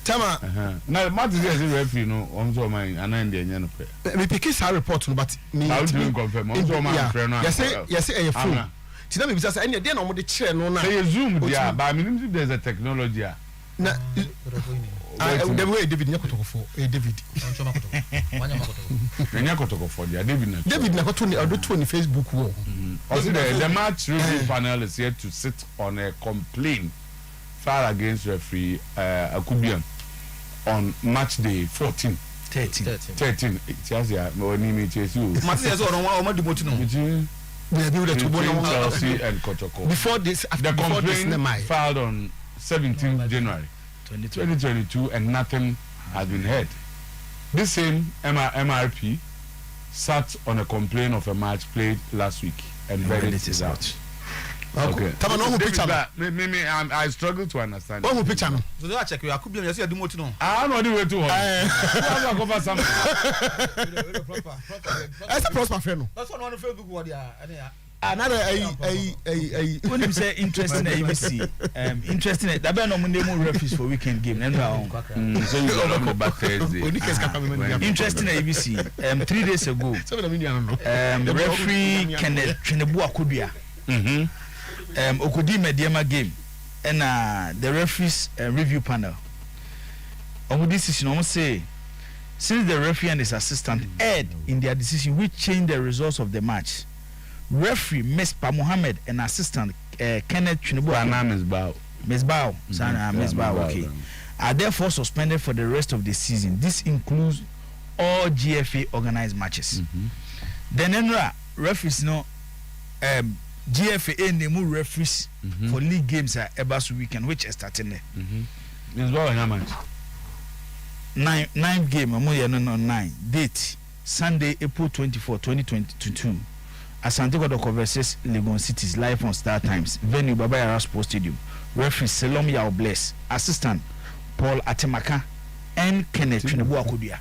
tama na Martin say referee no on so man anan de nya no pe me pick his report no but me how do you confirm on so man friend no yes say e phone ti na me bisa say ene de na mo de kire no na say zoom dia ba me nim there's a technology na the way David nyakotokofo David nyakotokofo dia David na koto ni odo ni Facebook wo also the match review panel is here to sit on a complaint filed against referee Akubian on match day 13 it has ya oni me chase you match say so o di motino Chelsea and Kotoko before this the complaint filed on 17th January 2022, and nothing has been heard. This same MRP sat on a complaint of a match played last week, and verdict is out. Okay. Come on, picture. I struggle to understand. One picture. So they are check. You are could be. You see, I do more to know. I know the way to. I cover something. That's a prosper friend. That's one on the Facebook. What they are. Another when you say interesting ABC, interesting. That be no Monday more referees for weekend game. So you go on the back Thursday. Interesting ABC. 3 days ago, referee Kenneth Chinebu Akubia. Okudi Mediama game, and the referees review panel. On this decision, almost say, since the referee and his assistant erred in their decision, which changed the results of the match. Referee Mespa Mohammed and assistant Kenneth Chinebu Mesbao, okay, are therefore suspended for the rest of the season. This includes all GFA organized matches. Then Enra referees GFA name referees for league games at Ebasu weekend, which is starting there. Mesbao how much? 9 game, 9 date Sunday, April 24, 2022. Asante Kotoko versus Legon Cities live on Star Times. Venue Baba Yara Sports Stadium. Referee Selom Yao Bless. Assistant Paul Atemaka and Kenneth Chinebu Akubia.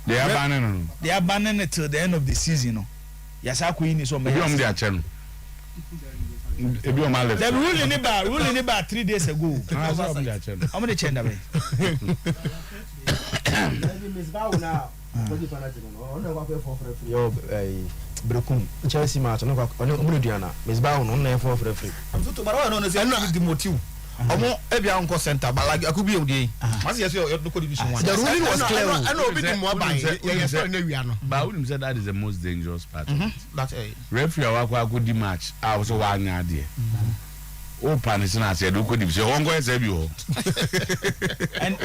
They are banning it till the end of the season. No. Yasa Queen is on my channel. The ruling about 3 days ago. How many channel? Brokum Chelsea match no Diana Mesbao no na for referee. I'm so to but no say the motive. Omo ebia onko center but like akubi odi. Must yes your local division 1. The ruling was clear. I know bit more by yes na wia no. But wouldn't say that is the most dangerous part. That's referee akudi match. I was one there. Oh, panic na say local division. Won go say bi ho. And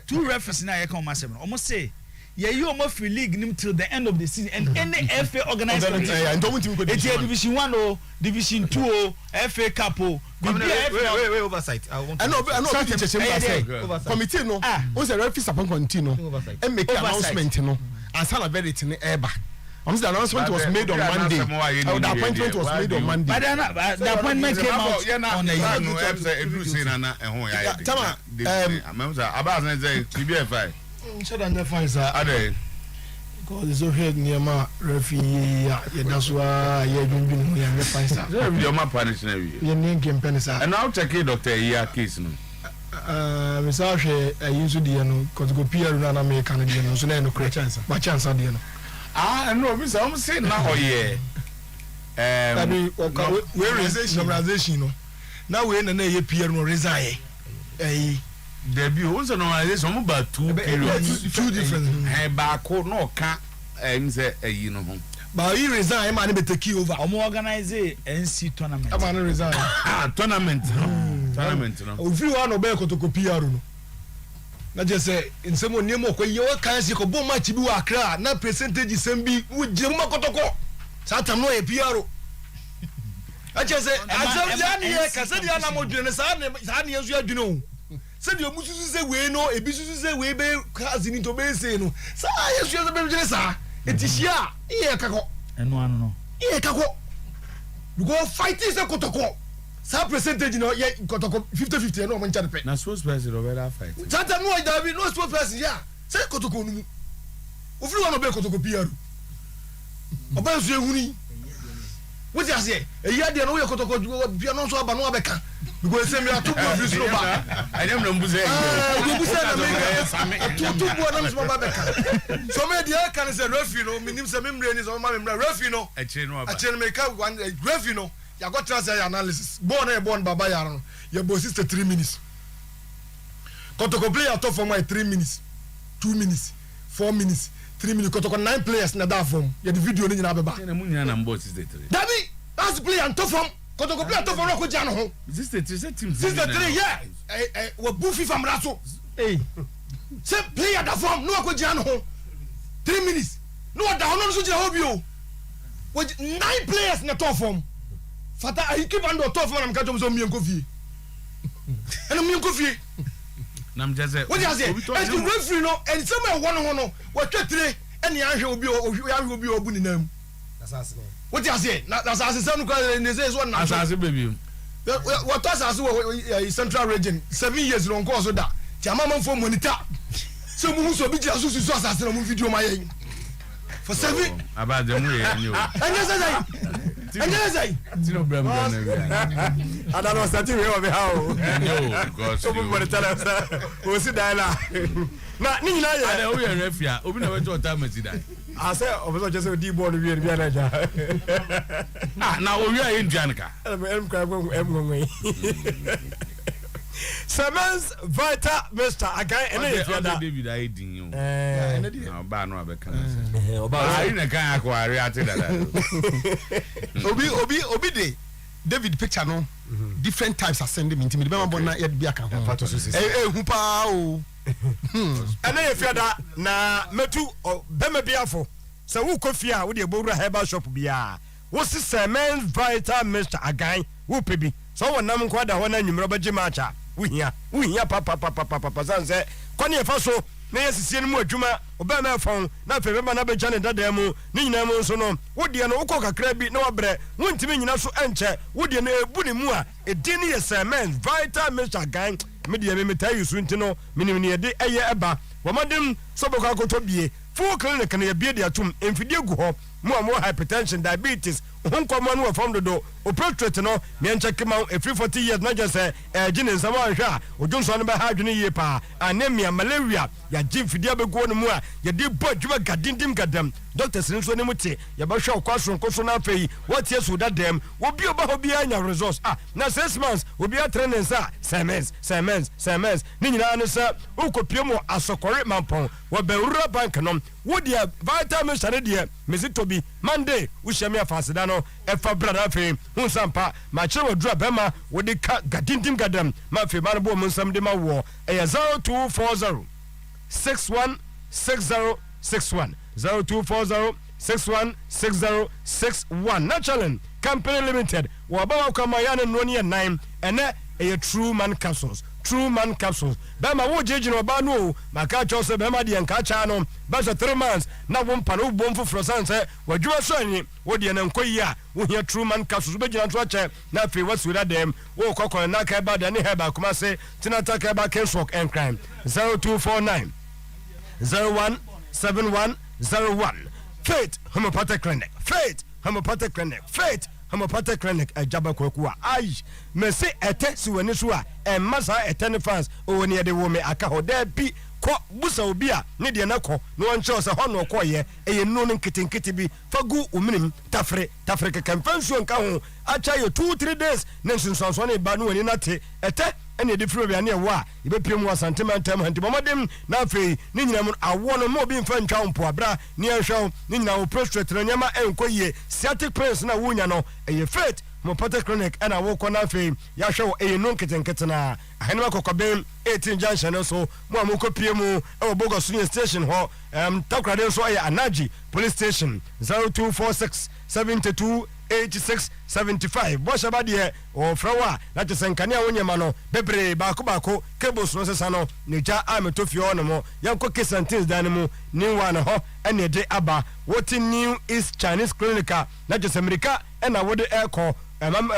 two referees na come massive. Almost say you almost free league nim till the end of the season and any FA organized division 1 or division 2 or FA Cup or wait oversight. I know committee no once the referees upon continue and make announcement no and sala verdict in eba. The announcement was made on Monday. The appointment was made on Monday. But the appointment came out on a Should I find sir? Because it's okay near my referee. That's why you're doing the fine sir. You're my punishment. Your name came penny sir. And now check it, Doctor. Here case no. Mr. Ashe, I used to do because go peer and American Canadian, so no correct chance. By chance, I didn't. No, Mr. I'm saying now, yeah. Where is normalization? Now we're in a peer no resign. There be also normalization about two different. Back no can't say but he resign, man, be take over. Organize a NC tournament. I'm gonna resign. Tournament. If you want to be able to copy, na just say in some name of you can see ko bon match bi wa Accra na percentage sem bi wo jema kotoko satan no e piaro a just say azam ya ne ka se dia na modwene sa ne enso adwene o se dia mususu se we no e bi susu se we be kazini to be se no sa yesu ya be dwene sa etihia iye kako eno anu no iye kako you go fight is a kotoko. Some percentage no yeah kotoko 50-50 no man chape na sports person over that fight tata no I dabi no sports person yeah say kotoko no mu ofiri one obey kotoko piaru oba so ehuni what you say e ya de no we kotoko pia no so aba no abeka because say me atu bo bi so ba I dem no mbuze go buze na me tu bo na so ba beka so me dia kan say referee no minim say me mre ni so ma me mre referee no a chain no aba a chain me ka referee no ya got transfer analysis born baba yaron ya bo 63 minutes kotoko play out for my 3 minutes 2 minutes 4 minutes 3 minutes kotoko 9 players na that form ya the video ni na beba na munya na mbo 63 dabi that's play and to form kotoko play out for no ko ja no ho 63 team 63 yeah we bu FIFA mraso say play at that form no ko ja no ho 3 minutes no da no so ja ho bi o 9 players na to form fata I keep on the top man am catch so me enko fie and me enko fie nam just say what you say and the referee no and some one no what tire and ya hwe obi obu ni nam asase no what you say na asase say no kwa ne say so na asase baby what asase central region 7 years no nko so da ti amama fo monitor so mu so bi ji aso so asase no mu video ma yen for 7 about them we you and say tino bram don I don't know starting we over how no because so we tell us we sit down na ni nyina ye ada we refia obi na we to time ti die I say obo just say di board we na ja na o wi aye nduan ka Semens Vita Mr. Again and if you that David I din you na ba no abeka na oba ai na kan akware ate dada obi dey David picture no different types are sending me intimi be ma bon na ye bia kan hu pa o and if you that na metu be me biafo so wo kofia wo dey bowura herbal shop bia wo si Semens Vita Mr. Again wo pebi so wonam kwada ho na nwumro baje macha wuhia papa sanse kwani e fa so na yesisie no mu adwuma oba na fon na fe bema na beja ne dada mu ni nyina mu so no wodie no ukọ kakra bi na wabrɛ wontimi nyina so enche wodie no ebu ne mu a edi ne Semens Vita Mr. Gang media me metayi su ntino minim ne de eye eba womodem so boko akoto bie full clinic na ye bie de atum emfidie gu ho mo hypertension diabetes honkomo no from do prostate no me check ma every 40 years na just gine nsama anhwa odunso no be ha adwene yie pa anemia malaria ya gin fidie be go no mu a ye de bo adwuma gadindim gadam doctors nso ne muti ye ba hwa kwaso nkoso na afei what yesu that them obi oba obi anya results na 6 months obi atraining sa Semens ni nyina no sa ukopie mo asokore mampon wo be rura bank no wo dia vitamin sare dia mesito bi Monday wo hye me afaseda no efa brada fe hu sampa ma kire wodura bema wo de ka gadindim gadam ma fe ma no bo munsam de ma wo 0240 616061 0240 616061 Natural Company Limited wo ba wa kama ya no ne 9 ene a true man capsules bema wo jeje no ba no maka cho se bema de nka cha no ba so 3 months na wo mpa no bom foforo sanse wadwuma so ani wo de na nkoyi a wo hia true man capsules be gina so che na fe wasura dem wo kokko na ka ba da ne heba kuma se tinata ka ba case and crime 0249 017101 Faith Homeopathic Clinic ajaba kwakua ai me se ete si wani so a masa ete ne fans o ne de wo me aka ho da bi ko busa obi a ne de na ko no onche se ho no ko ye eye no nkitinkiti bi fagu uminim tafre kamfansu nka ho acha ye 2-3 days ne nsunsanso ne ba no wani na te ete ene de firo bia ne wo a ibe piem wa sentimental hanti bomodem na afei ni nyina mu awo no mo bi mfa ntwa mpo abra ne ehwe ni nyina wo prostate no nyama enkoyie sciatic pains na wonya no eye Faith Homeopathic Clinic ana wo ko na afei ya hwe wo eye no nketenkete na ahene makokobem 18 junction so mo amoko piem e wo Bogo Sunye station ho takrade so eye Anaji police station 0246 72 8675 bosha badie o frawa na tesenkane a wonyema no bebre baako cables no sesa no neja ametofie ono mo yanko kesantins dan mu niwa na ho ene de aba what New East Chinese Clinic na tesemerika ena wode eko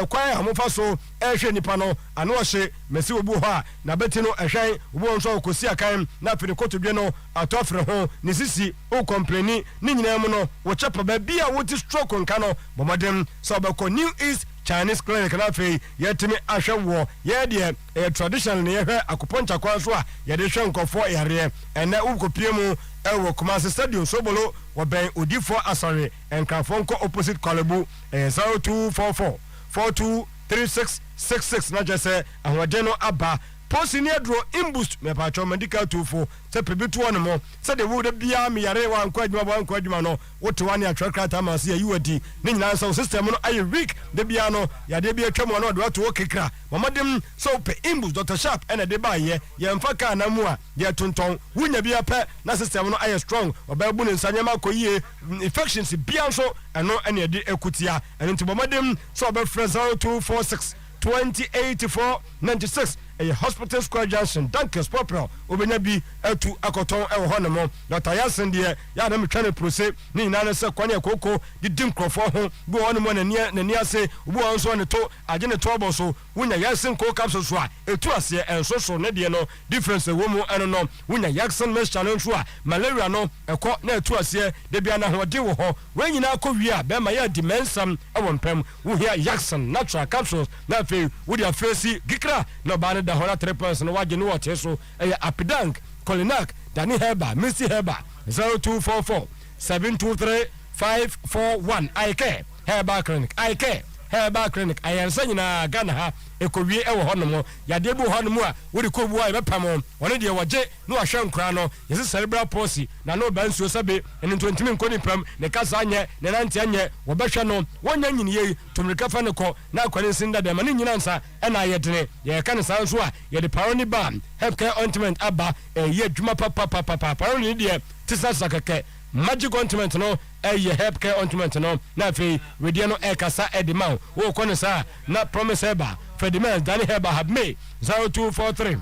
kwai hamofa so ehwe nipa no ano hye mesi obu ho a na beti no ehwen obu nso okosi akan na firi kotodwe no atofre ho ne sisi o complaini ni nyina mu no wo chepa ba bia wo ti stroke nka no bomodem so obeko New East Chinese Clinic na fe yetimi ahwe wo ye de traditional ne yehwe akoponcha kwa so a ye de hwe nkofo yare ene ukopie mu ewo Kumasi Stadium Sobolo wo ben odifo asore enkrafonko opposite Kolebu 0244 423666 na just say ahwade no aba post near draw in boost me patcho medical to for se pebi to one more se de would bia me yare wan kwadwuma no what one ya track time see you adi ni nyina so system no aye week de bia no ya de bia twam no de to kekra mamadem so pe in boost Dr. Sharp ene de ba ye mfa ka na mu a ye tonton wunya bia pe na system no aye strong obabu ne nsanyama koyie infections bia so eno ene de ekutia eno ntibomadem so oba fresh 0246 2084 96 a hospital square junction Dunkers Poplar obenya bi atu akoton e ho nemo Dr. Yasin de ya na metwa ne prose ni nyina se kwane akoko di dim krofo ho bi ho nemo na ni ase obi won so ne to age ne to so wunya Yasin ko capsule so a etu ase enso so ne de no difference wo mu eno no wunya Yasin mes challenge so a malaria no ekọ na etu ase de bia na ho de wo ho we nyina akọ wi a be ma ya dimensam e won pem wo hia Yasin natural capsules na fe wo dia face gikra no ba da hora 3 points no waje no wache so apidank Kolinak Dani Heba Missy Heba 0244 723 541 IK Heba Clinic IK Heba Clinic ayansa nyina Ghana ha ekowie e wo hono yade bu hono a wori ko bu a be pam woni de waje no ahwe nkra no yesi cerebral palsy na no ban suo sabe ene 20 min koni pam ne kasa anye ne nante anye wo behwe no wonya nyini ye tumrika fa ne ko na kwani sinda de mani nyina nsa e na yedene ye ka ne san so a ye de paroni ban healthcare ointment aba ye dwuma papa paroni de tisa sakake magic ointment no ye healthcare ointment no na fe we no e kasa e de ma wo ko ne sa na promise eba Ferdinand Danny Heba have me 0243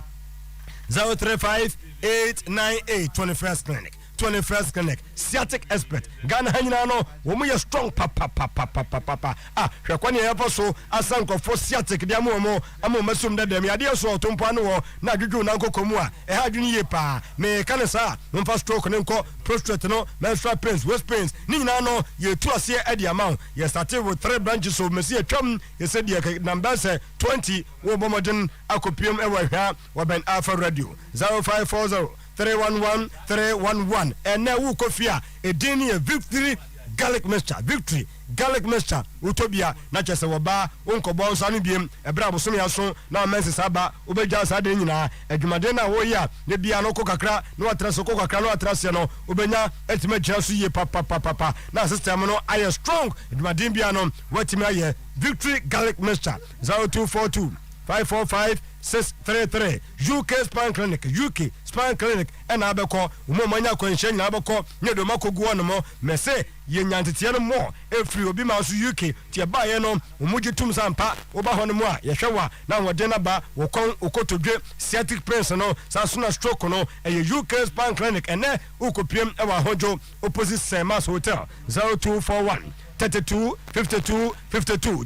035 898 21st clinic 21st clinic sciatic expert Ghana hanyina no wo mu ye strong papa hwekwani ye poso asanko for sciatic dia mo masum da dem yade so otompo no wo na dwudwu na nkokomu a e ha dwuni ye pa me kan sa mfa stroke ne nko prostate no menstrual pains waist pains ni nyina no ye tu ase e dia ma ye started with 3 branches of mesi atwam ye said ye number 20 wo bomodin akopiem e wa hwa wo ben alpha radio 0540 311 and now who kofia a dini victory garlic mixture utopia na chese woba wonko bon sanu biem ebra bosom ya so na mense saba obeja sa de nyina adwumade na wo ya ne bia no kokakra no atra so kokakra no atra se no obenya etima gya so ye papa na system no aye strong adwumade bia no watimi aye victory garlic mixture 0242 545 633 UK Spine Clinic and abeko umomanya kwenche nyina abeko nyedo makogu ono mo mese ye nyantetie no mo efri obi ma so UK tie ba ye no umuji tum sampa oba hono mo a ye hwewa na wode na ba wokon okotodwe sciatic pains no sasuna stroke no eye UK Spine Clinic ene ukopiem e wa hojo opposite Semas Hotel 0241 32 52 52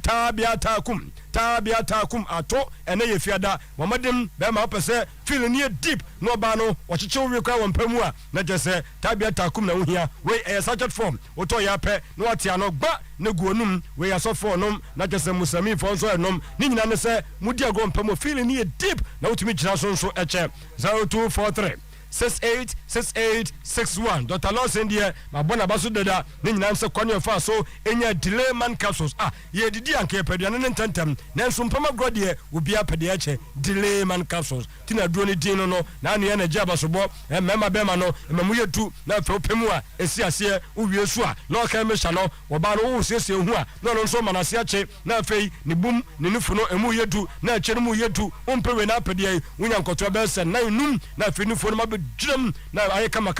tabia takum ato ene ye fiada mamadem be ma pese feel near deep no ba no wachiche wi kwa wampamu a na jese tabia takum na wohia we e sachet form oto ya pe no atia no gba ne guonum we ya so for nom na jese musami for so enom ni nyina ne se mudi ago mpamu feel near deep na utumi gina so eche 0243 6861 Dr. Lawson dear my bona basu dada ni nyina se kwane fa so enya delay man capsules ye didi anke pedua ne ntentem nanso mpama grodie obi apede eche delay man capsules tina duo ni din no na ne na gya basobo mema bema no memu yetu na fe opemu a esi ase uwie su a na oka me hya no oba no wo sese hu a na no nso manase ache na fe ni bum ni nufu no emu yetu na ache no mu yetu ompewe na apede wunya nkoto be se na num na fe nufu no mabe drum na aye kama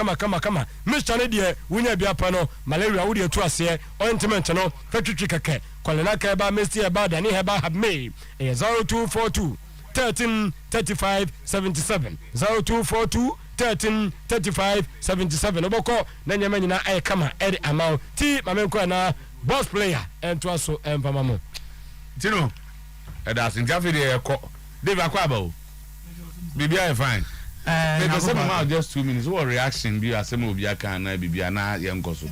Mr. Nadia wunya bia pa no malaria wo de to ase ointment no fatwitwi keke kwalena ka ba Mr. Eba Dani Heba have me 0242 13 35 77 0242 13 35 77 oboko na nyama nyina aye kama edi amount ti mamenko na boss player ento aso empamamo tino that's in cafe de ko Dave akwaba o bibia fine because some just 2 minutes. What reaction do you have? Some of you can be na yenkoso.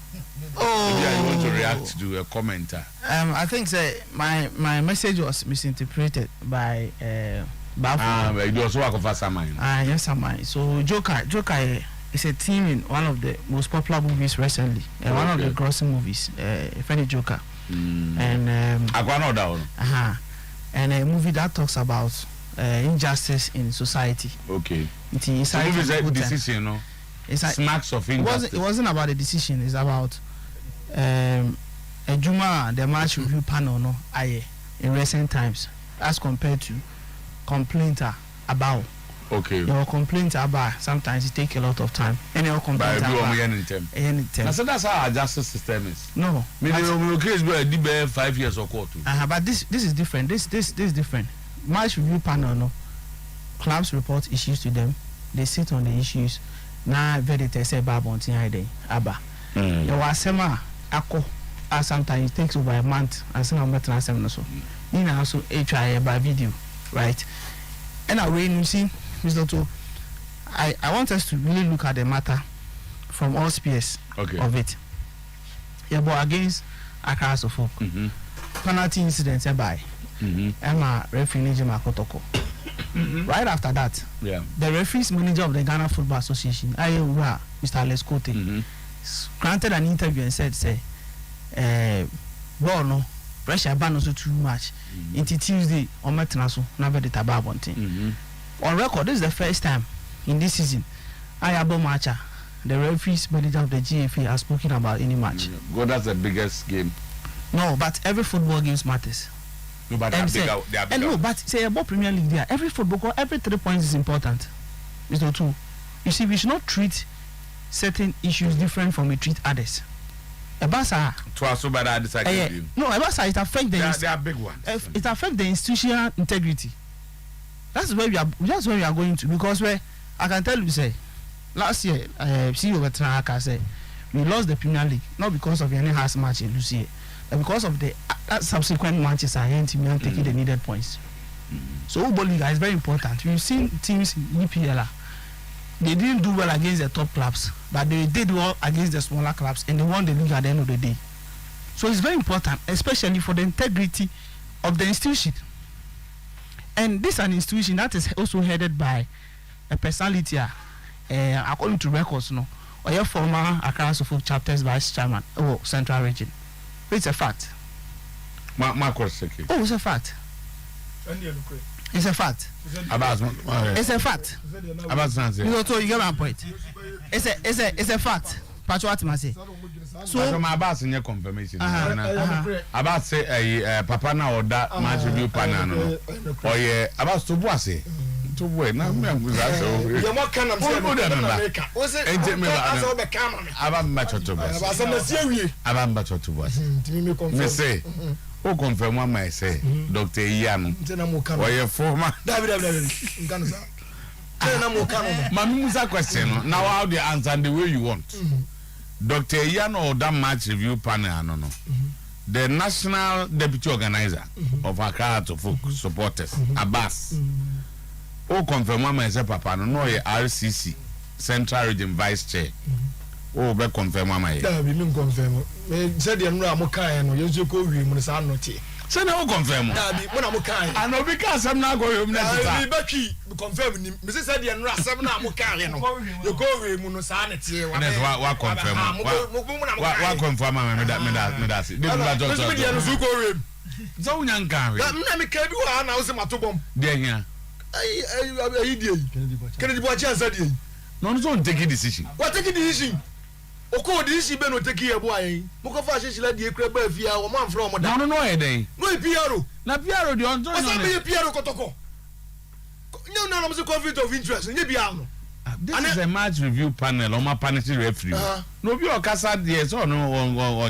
Oh, you want to react to a commenter? I think my message was misinterpreted by Bafu. It was work of Sometymer. Yes, Sometymer. So Joker is a team in one of the most popular movies recently, one of the grossing movies, Funny Joker, and I got no doubt. And a movie that talks about injustice in society. Okay. It is so if it's a decision, no? Smacks of injustice. It wasn't about the decision. It's about a Juma, the match review panel, no, in recent times, as compared to complainter about. Okay. Your complaint about sometimes it take a lot of time. And your complaint about anytime. So that's how our justice system is. No. Maybe case where the 5 years or quarter. But this is different. This is different. Match review panel, no. Clubs report issues to them. They sit on the issues. Now verdict say bad on day. Aba. Your asema ako. Sometimes it takes over a month. I say no matter asem so. You know also HI by video, right? And when you see Mr. Otuo, I want us to really look at the matter from all spheres of it. Yeah, but against Accra Folk, penalty incidents by Emma referee Nijima Kotoko. Right after that, the referees manager of the Ghana Football Association, Mr. Alex Kote, granted an interview and said, well, no, pressure ban also too much. Into Tuesday on Metnaso, never the Tababonte. On record, this is the first time in this season Ayabo Macha, the referees manager of the GFA, has spoken about any match. God, that's the biggest game. No, but every football games matters. No, but they are bigger. No, but say about Premier League there, every football, every 3 points is important. Mr. Otuo, you see, we should not treat certain issues different from we treat others. Ebasa. No, Ebasa, it affects the. They are big ones. It affects the institutional integrity. That's where we are. That's where we are going to, because where I can tell you, say last year, CEO Veteran said we lost the Premier League not because of any house match in Lucia, but because of the subsequent matches are taking the needed points. So Football League is very important. We've seen teams in EPL. They didn't do well against the top clubs, but they did well against the smaller clubs, and they won the league at the end of the day. So it's very important, especially for the integrity of the institution. And this is an institution that is also headed by a personality, according to records, or your former Accra Folk chapters vice chairman, Central Region. It's a fact. It's a fact. It's a fact. It's a fact. You get my point. It's a fact. Patriot say. So my boss in your confirmation. About say Papa na order match review panel. Oh yeah, about to boise. To wait. Now me am so. You what kind of America? Was it? About match to boise. About match to boise. Me say. Who confirm what I say? Dr. Ian. Or your former Mamusa question. Now how the answer and the way you want. Dr. Ian or that match review panel, I don't know. The national deputy organizer of Accra to Folk supporters, Abbas. Who confirm what I say, Papa, no, RCC, Central Region Vice Chair. Oh, be confirm what I say. We don't confirm. Said the Ramokai and you go with Musanoti. So now confirm. I know because I'm not going to be confirm. Mrs. Said the Ramokai. You go with Musanity. What confirm? What confirm? That's it. So young can we can do an house in Matobom. There here. Can you watch us? No, don't take a decision. What take a decision? Oko di si be no take here boy. Moko fa shishila di ekra ba afia o man from da. No e dey. No e Piero. Na Piero di on. Asa be Piero kotoko. No no no conflict of interest. Nye bia no. This is a match review panel on my penalty referee. No be okasa there so no on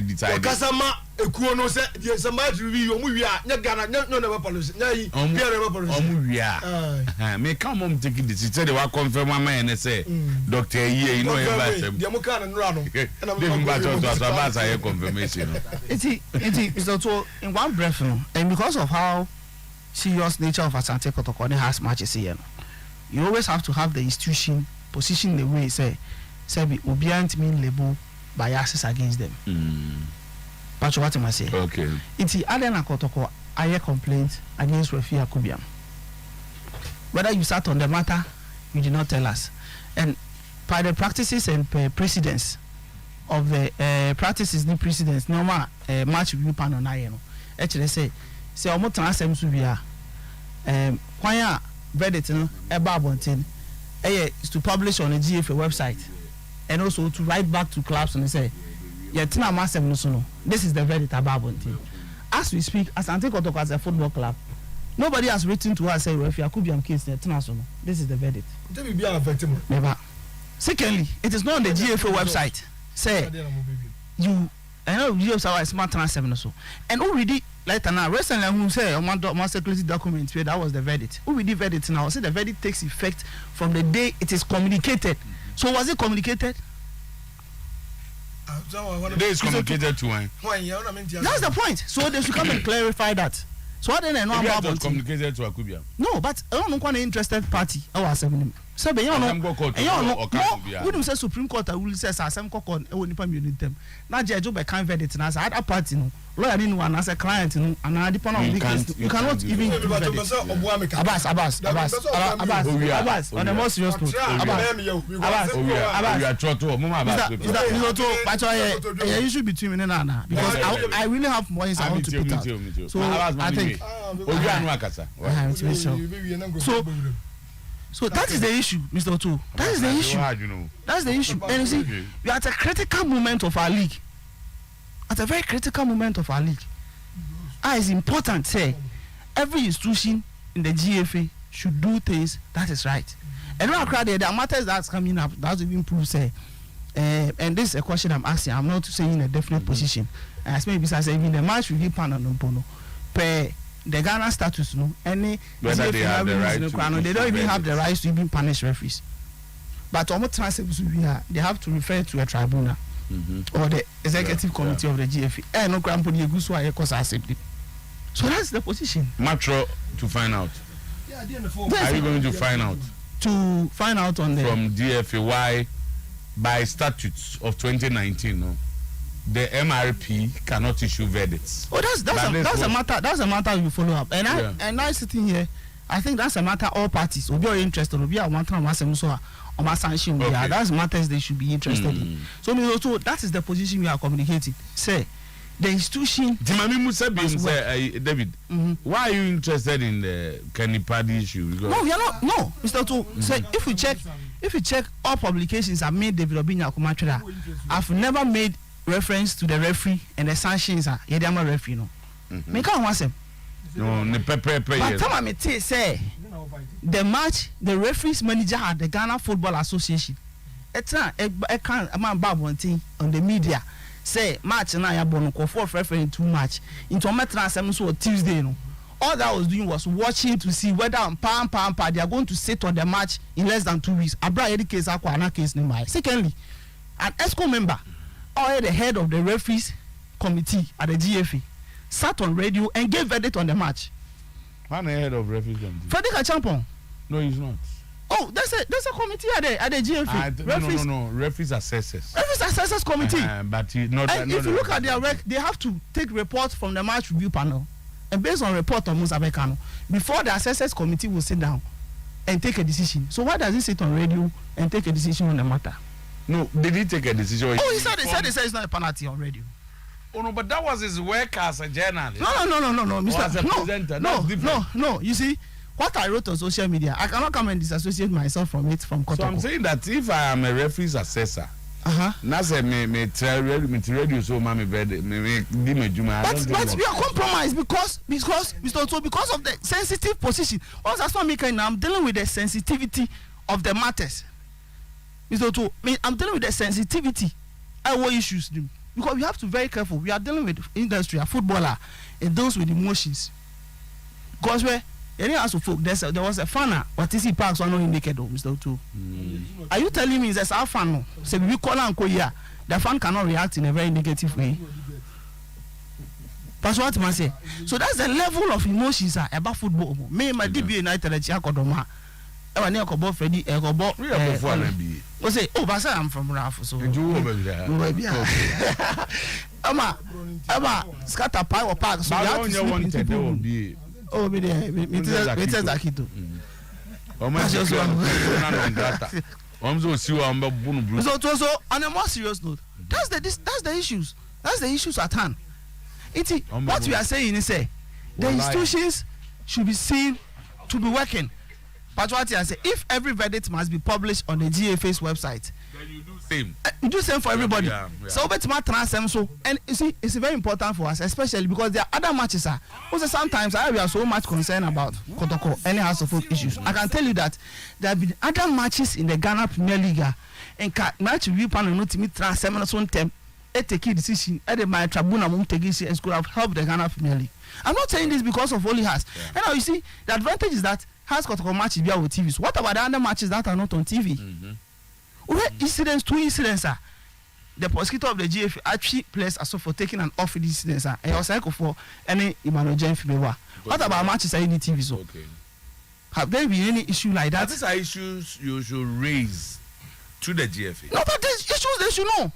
decide. Okasa ma ekuo no say there is a match review omu wi a nya Ghana no never policy. Nya yi Pierre never policy. Omu wi a. Me come mom take this. Say they wa confirm my man say Dr. Iye you know him by them. Dem ka na nra no. They him ba to about say confirmation. It's Mr. Otuo in one breath and because of how serious nature of Asante Kotoko has matches here. You always have to have the institution position the way say be obedient mean label biases against them. That's what I say. Okay. It's Adena Kotoko aye complaint against Refi Akubiam. Whether you sat on the matter, you did not tell us. And by the practices and precedents of the normal match review panel na actually say omo transem so bia kwanya verdict no eba abonten is to publish on the GFA website and also to write back to clubs and say tina masem no so no this is the verdict about abonten. As we speak, as Asante Kotoko as a football club, nobody has written to us saying if you could be case tina so no this is the verdict. Never. Secondly, it is not on the GFA website. Say you I know you have smart transfer so and already later now recently who say on security document where that was the verdict. Who we did verdict now? Say the verdict takes effect from the day it is communicated. So was it communicated? The day is communicated to when? That's the point. So they should come and clarify that. So what then I know about it communicated to Akubia? No, but I don't know an interested party. Oh, I said so be you know we say Supreme Court will say some court e woni pa unit them na judge be kan verdict na other party no lawyer ni one as a client no and na depend on the you cannot even give verdict. Abbas on the most serious note Abbas we are true to mama Abbas is a issue between me and Nana because I really have more I want to put out so I think so that is the issue, Mr. Otuo. That is the issue. That's the issue. And you see, we are at a critical moment of our league. At a very critical moment of our league. It's important, say, every institution in the GFA should do things that is right. And now, there are matters that's coming up that will improve, say, and this is a question I'm asking. I'm not saying in a definite position. As maybe I say, in the match review panel, the Ghana status, no, any whether they have the right to they don't even have the right to even punish referees. But almost transfers they have to refer to a tribunal or the executive committee of the GFA. And no grandpa so that's the position. Matro to find out. Are you going to find out? To find out on the from DFA why by statutes of 2019, no. The MRP cannot issue verdicts. Oh, that's a matter. That's a matter you follow up. And I sitting here, I think that's a matter all parties will be interested. Will be a matter of sanction. Yeah, that's matters they should be interested in. So that is the position we are communicating. Say the institution. Timami Musa say, David, why are you interested in the Kenny Paddy issue? Because no, we are not. No, Mr. Otuo. Say if you check all publications I've made David Obinya Kumatria, I've never made reference to the referee and the sanctions are Yedama referee no. Me can't want them. No, the pepper. But time me say the match the referees manager at the Ghana Football Association. It's a can a man bab one thing on the media say match na ya bono ko for referee too much into metra asem so Tuesday no. All that I was doing was watching to see whether pam they are going to sit on the match in less than 2 weeks. Abra any case akwa na case ni mai. Secondly, an ESCO member or the head of the referees committee at the GFA sat on radio and gave verdict on the match. One head of referees committee. Frederick Acheampong. No, he's not. Oh, there's a committee at the GFA. No. Referees assessors. Referees assessors committee. But he not. And if you look at their work, they have to take reports from the match review panel, and based on report of Musa Bekano, before the assessors committee will sit down and take a decision. So why does he sit on radio and take a decision on the matter? No, did he take a decision? Oh, he said it's not a penalty on radio. Oh no, but that was his work as a journalist. No, Mr. As a presenter. No. You see, what I wrote on social media, I cannot come and disassociate myself from it from Kotoko. So I'm saying that if I am a referee's assessor, now say me radio so me juma. But we are compromised because Mr. Otuo, because of the sensitive position. Once that's not making, I'm dealing with the sensitivity of the matters. Mr. Otuo, I'm dealing with the sensitivity. What issues do? Because we have to be very careful. We are dealing with industry, a footballer, and those with emotions. Because there was a fan what is he parks on no indicator, Mr. Otuo. Are you telling me there's a fan? No? So we call and go here. The fan cannot react in a very negative way. That's what I say. So that's the level of emotions about football. Me, my DB United, Chiakodoma. I near Kobo Freddy, Kobo. We say, oh, but I'm from Raf. So, Emma, scatter pile or park. So, you want to be. Oh, be there. It is Akito. So, on a more serious note, that's the issues. That's the issues at hand. What we are saying is, the institutions should be seen will be working. But what I say, if every verdict must be published on the GFA's website, then you do same. You do same for everybody. Yeah. So bet my transem so, and you see, it's very important for us, especially because there are other matches. Also, sometimes we are so much concerned about Kotoko, any House of Folk issues. I can tell you that there have been other matches in the Ghana Premier League, and match review panel not to meet transem and so on them. Take a decision at the my tribunal won't take it and could have helped the Ghana Premier League. I'm not saying this because of only has. And now you see, the advantage is that has got to matches be on TV. So what about the other matches that are not on TV? Incidents, 2 incidents are the prosecutor of the GFA actually placed as for taking an off with incidents are and also for any Emmanuel Jen Fimewa. What about matches are in the TV? So have there been any issue like that? These are issues you should raise to the GFA. No, but these issues they should know.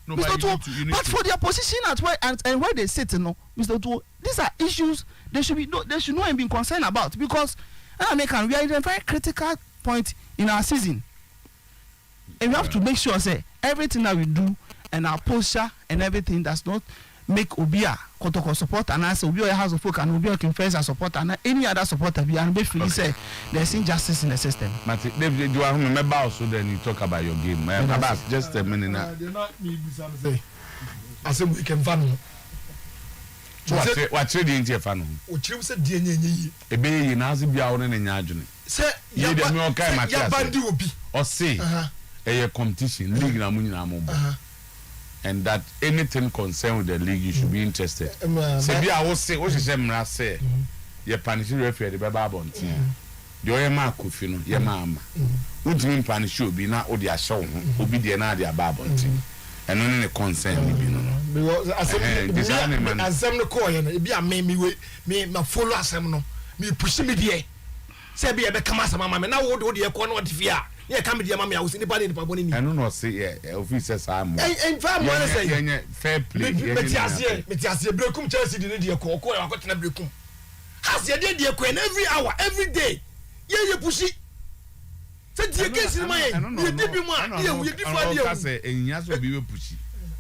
No, Mr. Otuo, but to. for their position at where and where they sit, Mr. Otuo, these are issues they should know and be concerned about because we are in a very critical point in our season. And we have to make sure say everything that we do and our posture and everything does not make Obia Kotoko support and as Obia House of Folk and Obia confess and support and any other supporter be and basically say there's injustice in the system. Matty, David, do I remember also then you talk about your game? Just a minute now. They're not me something. I said we can fan. What's your into your fan? Ochim said DNA. A baby in Azibia on an engine. Say you don't know kind of Bandi will be or say a competition league and that anything concerned with the league you should be interested. Say I will say what you say you punish referee the Bible the Oyama Kufino, your mamma. Would mean punish you be not Odia show who be the Nadia Babon and only concern because as some no coin it be a me my follow some me push me there. Say be a become as a mamma now what do you call what fear? Yeah, come with mamma. I was anybody in the Paboni. I don't know, say, officers are more. And fair play. Metias, Brekum Chelsea did your call, I got in a Brekum. Has your dear queen every hour, every day. Yeah, you push it. Said the case in my you did be one. You did say, and yes, will be pushy.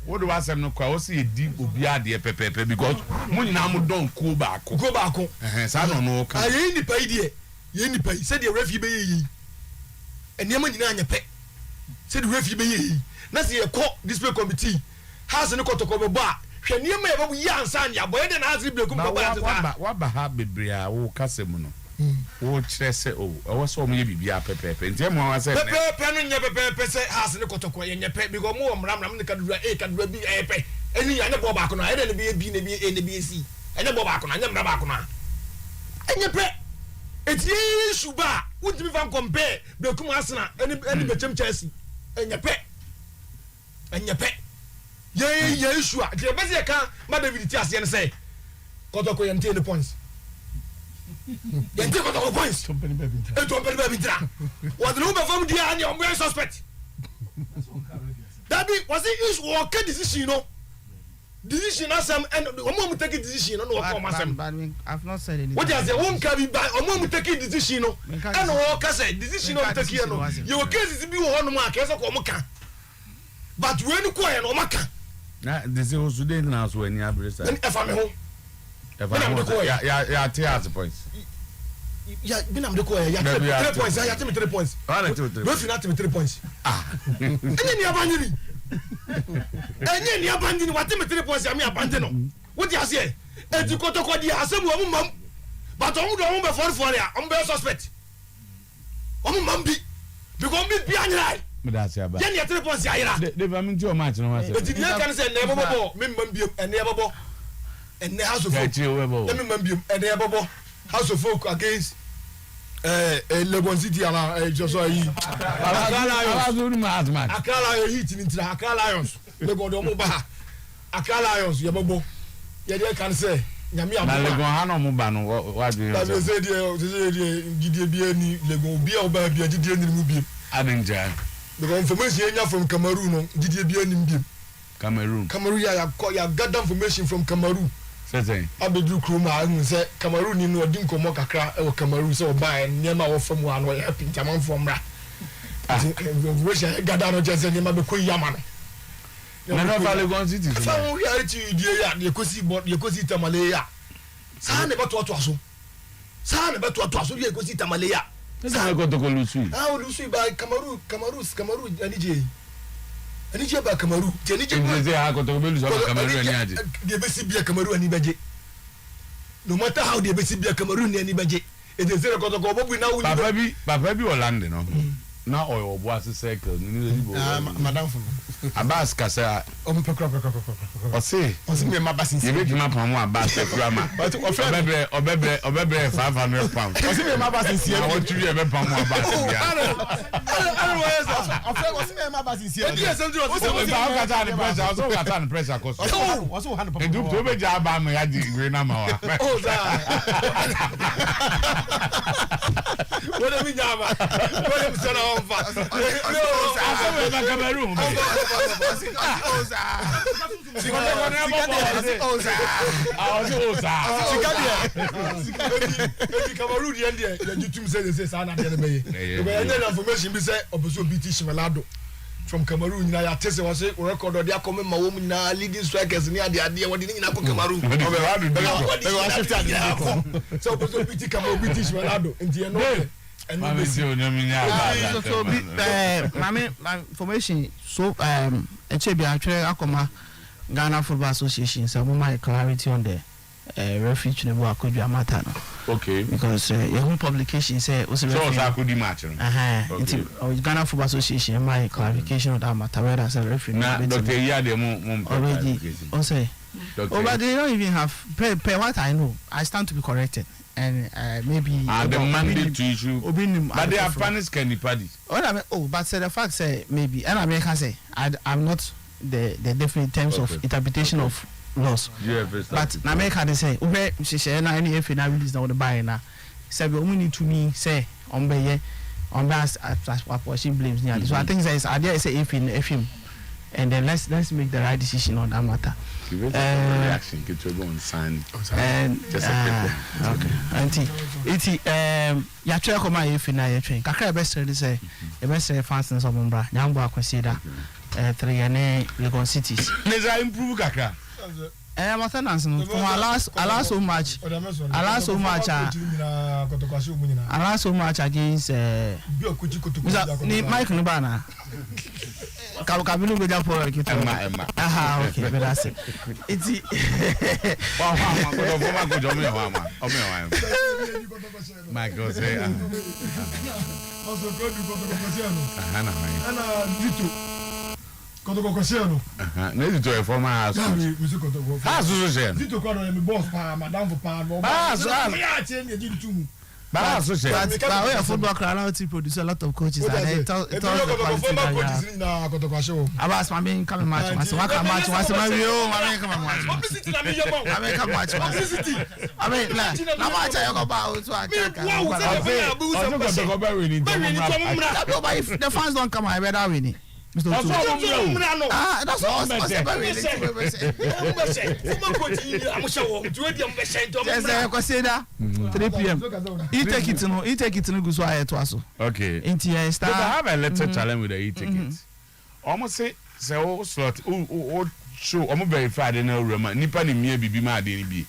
What do I say? No, I see a deep will be at the pepe because Muninamu don't go back. Go back. I don't know. I ain't the pay dear. You ain't the pay. Said the refugee. And Yaman in pet said refugee. That's a court display committee. Has no court of a bar. Can you ever young son? Ya boy, then as we become what Bahabi Bria or Casemuno? Oh, Chesse, oh, I was so maybe be a pepe. And Jemma, I said, Penny never has no court of in your pet because more ram the can be a pet. Any other Bobacona, I didn't be a BNB in the BC. And a Bobacona, and a Bobacona. And your pet. It's ye Shuba. Wouldn't even compare the Kumasana and the Chelsea and your pet. And your pet. Yea, sure. The best I can, Madame Vitias and say, Kotoko and 10 points. Then take Kotoko points. Don't baby drunk. Was the number from the and your suspect? That was it is walking decision, you know. Decision as and one take a decision on what I've not said anything. What does the one can be by a moment taking decision? And all say decision of the Kiano. Your case is be one mark as a Omoka. But when you quiet Omaka, this is also then now when you have if I'm home. If I'm tears the points. Yeah, been am the core. Yeah, 3 points. I have 3 points. Don't you not 3 points? Ah, and then you abandon. And then you abandon what 3 points. I mean, abandon. What you say? And you got to call the assembly, mum. But I'm going for ya. I'm very suspect. Mumbi. Because me behind right. That's ya. Then you 3 points. Yeah, they have been too much. No, but you can say never bubble. Mumbi and never bubble. And the House of Folk. Let me remember. And never bubble. House of Folk against. Legon City and just so he Akala heat in Akala Lions. Legon Domoba Akala Lions, Yabobo. Yet can say, Yamia Legon Mubano. What do you say? Did any Legon be or baby? Did you any I didn't jam. The information from Cameroon, did you be any Cameroon? Cameroon, I have got information from Cameroon. Abedu Kruma and say Cameroon in Wadinko Mokakra or Cameroon so by Nema from one way up in Taman from Ra. Wish I got down just a name of the Yaman. Never City. Found reality, dear, you could see what you could see Tamalaya. Son never taught us. Sana beto to aso ye ko si tamaleya. Sa ko to ko lusu. Ah lusu ba Cameroon anije ba Cameroon. Ti anije ba. Nze ha ko to ko lusu ba Cameroon ani aje. De be si bia Cameroon ani baje. No matter how de be si bia Cameroon ani baje. E de zero ko to ko bobu na wu. Papa bi Holland no. Na oil boss circle ni ni bo. Madam for Abbas kasa o me pekra o se me Abbas ye be ma pa mo Abbas pekra ma obebre 500 pounds o se me Abbas nsie I want to be be pa mo Abbas ya o se me Abbas nsie e die sem o se ba kata ni pressure cause o so hand papa e du to be ja ba me ya di gre na ma wa o za what do we jaba what do we say na on fa no I Cameroon from Cameroon na ya tese was record of their come ma wo na leading strikers ni ade what ni na ko Cameroon so oboso biti Cameroon British Malado nti no Mami si onyaminya mami information so echebi atwe akoma Ghana Football Association so my clarity on the referee ne bo akodwa matter no okay because your publication say o so akodi match no Ghana Football Association my clarification on that matter where as a referee na Dr. Iyade mo already o say but they don't even have per what I know I stand to be corrected and maybe the mandate to issue but they are punished can party but say the fact say maybe and American say I'm not the definite terms of interpretation of laws but in America they say ube she na any if na release na the buy na say we need to me say on be as apportion blames near so I think say idea say if in FM and then let's make the right decision on that matter. Reaction get to go on sign and just a okay auntie ya try come my if na ya train kakra best ready say e best fans so mbra nyambo akwasida 3 ne Legon cities let's improve kakra maintenance no from allow so much against ni Mike no bana kabilu go jump for it aha okay but that's it it's wow go jump my god say also go do ana Kotoko Kosiano. Na Zito e former house. House so say. Zito ko no me boss pa madam for pa. Ya change the tumu. But so say. But we are football crowd to produce a lot of coaches and it tells the quality na Kotoko show. Abbas ma be come match ma come match ma we come match. Publicity na me yomo. I come match. Publicity. I mean na match I go ba o to attack. If the fans don't come I better win. Mr. Otuo. That's all. Yes, 3 p.m. You take it no go so ahead to us. Okay. But I have a letter challenge with the e-tickets. Almost say o slot o show almost verify the no room. Nipa ni mie bibi ma de ni bi.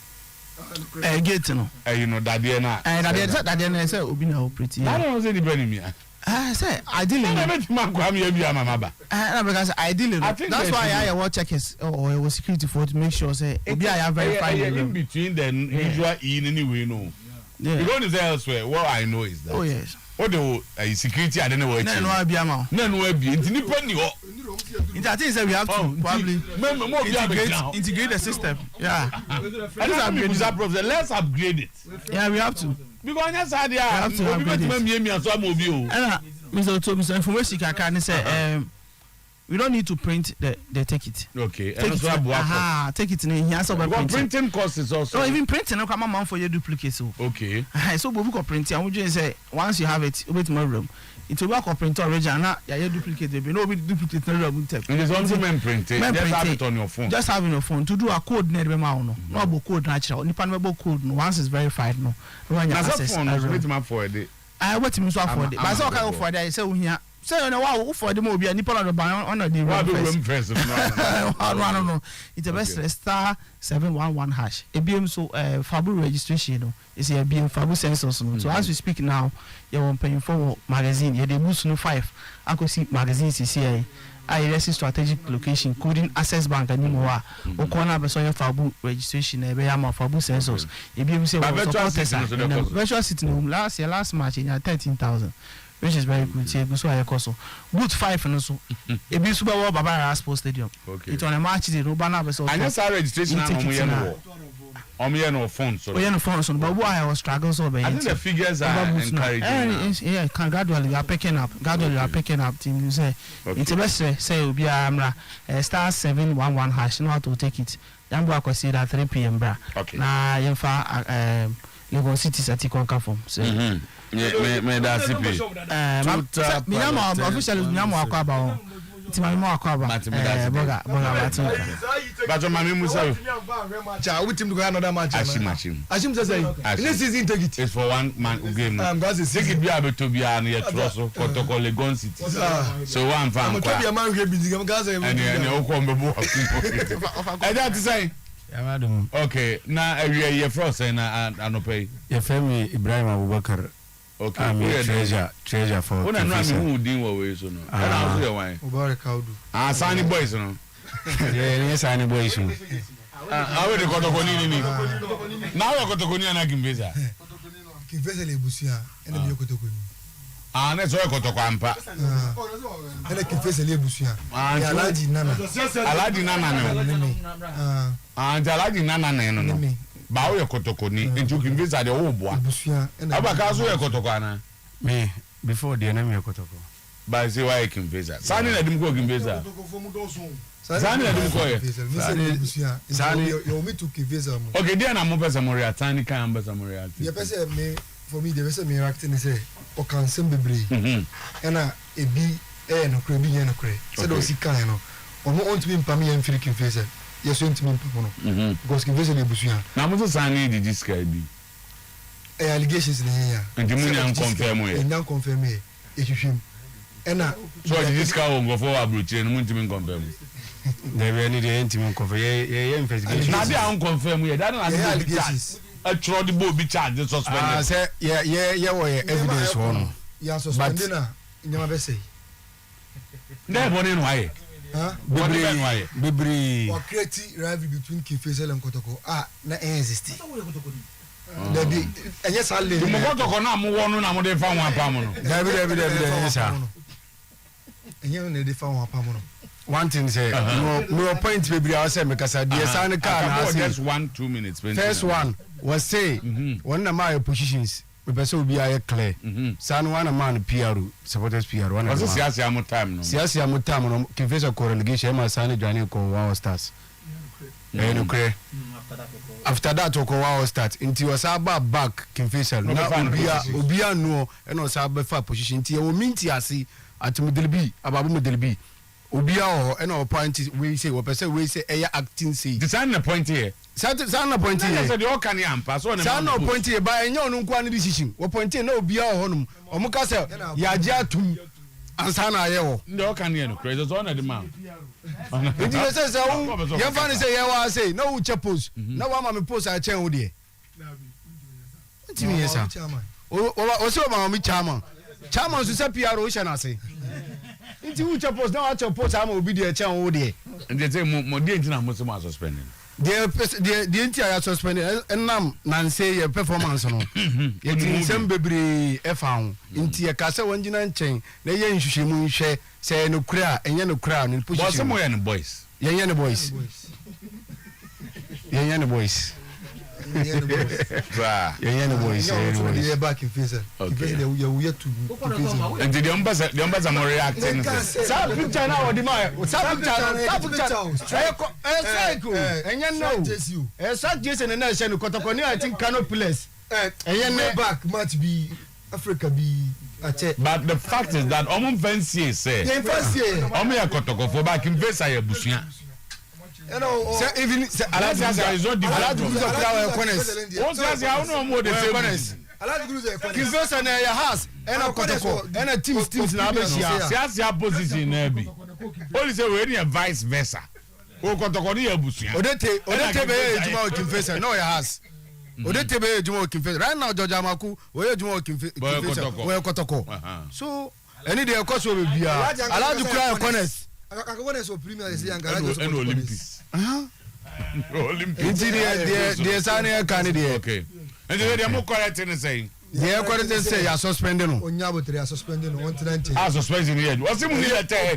Gate no. You know that there na. That there na say obi na operate. I don't say nipa ni mie. Say ideally because ideally that's why I watch checkers or security for to make sure say obi I have verified in between the usual in anyway no you go to elsewhere what I know is that oh yes what the security I don't know what no abia ma no be nipa ni ho I think say we have to probably integrate the system yeah let's upgrade it yeah we have to because that's how they are Mr. Otuo information can say we don't need to print the ticket. Okay. Take it in here. So printing costs is also. No, even printing no come amount for your duplicates. Okay. So we can print. I would just say once you have it, wait my room. It will work on printer original. Yeah, duplicate. No, we duplicate no room tape. It is also printed. Just have it on your phone. Just have your phone to do a code. Never mind. No about code natural. Nipa no about code. Once it's verified, no. When you access. Wait my for a day. I wait me so for it. But so can for that. I say we here say na wa for the mo be nipa na ban on the room first no it's the best star 711 hash ebiem so fabu registration no is here ebiem fabu census no so as we speak now you want paying for magazine you dey boost no 5 akosi magazine CCI IRS strategic location coding access bank animo a o corner be so your fabu registration e be ya ma fabu census ebiem say virtual city no last match in 13,000 which is very good. So I also good 5 and so it be super well Baba Sports Stadium. Okay. It's on a match the Rubana vs. And yes, our registration on phone so. We no phone so but why I was struggling so bad. I think the figures are encouraging. Yeah, can gradually we are picking up. Gradually we are picking up team you say. It's best say obi amra star 711 hash know how to take it. Then go akọ see that 3 p.m. bra. Na yemfa Lagos City Satikon come so. Me da CP. Me am officially me am akwa ti ma mo akwa ba. Boga Martin. But mami Musa. Cha we team go another match. Ashim say this season take it. It's for one man game. Take it be able to be an here trust Kotoko Legon City. So one fan. I'm be a man we be am gas e. And you come be bo. I that say okay, now you from say na anopay. Your family Ibrahim Abubakar. Okay, I'm a treasure for. Una no am who din we so no. And how say why? Obare Kaudu. Sunny boys no. Yeah, Sunny boys. Awe de Kotoko ni. Na we Kotoko ni na Kimbeza. Kimbeza le busia, ene bi Kotoko ni. Na so Kotoko ampa. Ene Kimbeza le busia. Alaji Nana. Alaji Nana no. Alaji Nana no. Ba o ye Kotoko ni nti Kimbeza de wo boa. Abaka so ye Kotoko ana. Me before the enemy Kotoko. Ba say why Kimbeza. Sani na dim ko Kimbeza. Sani na dim ko ye. Sani you me to Kimbeza mo. Okay, there na mo pesa mo react Sani kan pesa mo react. Ye pesa me for me the pesa me react ni say o kan sem bebre. Ena ebi no kre bi ye no kre. Say do si kan no. O mo on to be pam ye mfiri Kimbeza. Yes, you want me to because Kimbeza le busuya. Na mo Sani di this guy bi. Allegations ni here. And the money confirm we. And confirm e hwehwem. Ena so this guy will go for abroche no mo ntimi confirm. They really dey ntimi confirm. Ye investigation. Na dey an confirm we. That na allegations. A throw the boy be charged suspended. Say yeah we evidence one. Ya suspended na nyama be say. Na boni no aye. Bibri or create rivalry between Kimbeza and Kotoko na exist. The yes all mo Kotoko na mo wonu na mo dey fa wan pa mo no. David yes sir. Enye na dey fa wan pa mo no. One thing say no point bibri I say make say the sign car na just 1-2 minutes. First one was say one na my positions we person will be clear. San one man PR supporters PR one. Was siasi amu time no. Siasi amu time no Kimbeza ko relegation ma San join ko Wow Stars. No clear. After that ko Wow Stars until was back Kimbeza na obia no e no sa be fa position until o minti ase atumdelbi ababu modelbi obia o e no point we say we person we say e acting say. The sign the point here. Sana point here. Say the all can ampa so na. Sana point here ba enye onu nko an decision. We point here na obia o honum. Omuka say ya je atum ansa na aye wo. The all can here no crazy so na the man. It is say you fan say you wa say no we post. Na wa ma me post a chen wo de. Ntimi yesa. O se o ma me chairman. Chairman so say PR o sha na say. Nti we post na wa post am obi de chen wo de. They say mo dey ntina mo se mo suspending. The entire suspended and nan say your performance no. Yet in some bebre e found. Inti ya kasa wanjina nchen na ye nhwehwemu nhwe say no kura enye no kura no push. But some boys. Ye no boys. Ye no boys. Yeah, no boys. Yeah, back in Kimbeza. Kimbeza you to Kimbeza. And the umbers more reacting. Sa picture now the man. Sa picture. And you know. Sa Jason and Nation Kotoko I think cannot place. And you back must be Africa be but the fact is that Omon Fancy say. Omia Kotoko for back in Kimbeza ya busuya. You know, even Alaji is not different. Once I know more the same. Alaji Kimbeza na ya house ɛna kɔtɔkɔ ɛna teams na abɛhyia siasia position na bi only say we any vice versa o kɔtɔkɔ ni abusua odete bɛyɛ edwuma o Kimfesa na ɔyɛ has odete bɛyɛ edwuma o Kimfesa right now George Amaku ɔyɛ edwuma o Kimfesa ɔyɛ kɔtɔkɔ so ɛni de ɛkɔ so bɛ bia alaju kura corners akakɔnɛ so premier is young and Olympics nti deɛ saa ne ɛka ne deɛ okay nti deɛ mo correct ne say deɛ ɛkɔre te sɛ yɛ suspend no onyabotere ya suspend no 190 suspend ni yɛ wɔsi mu ni letter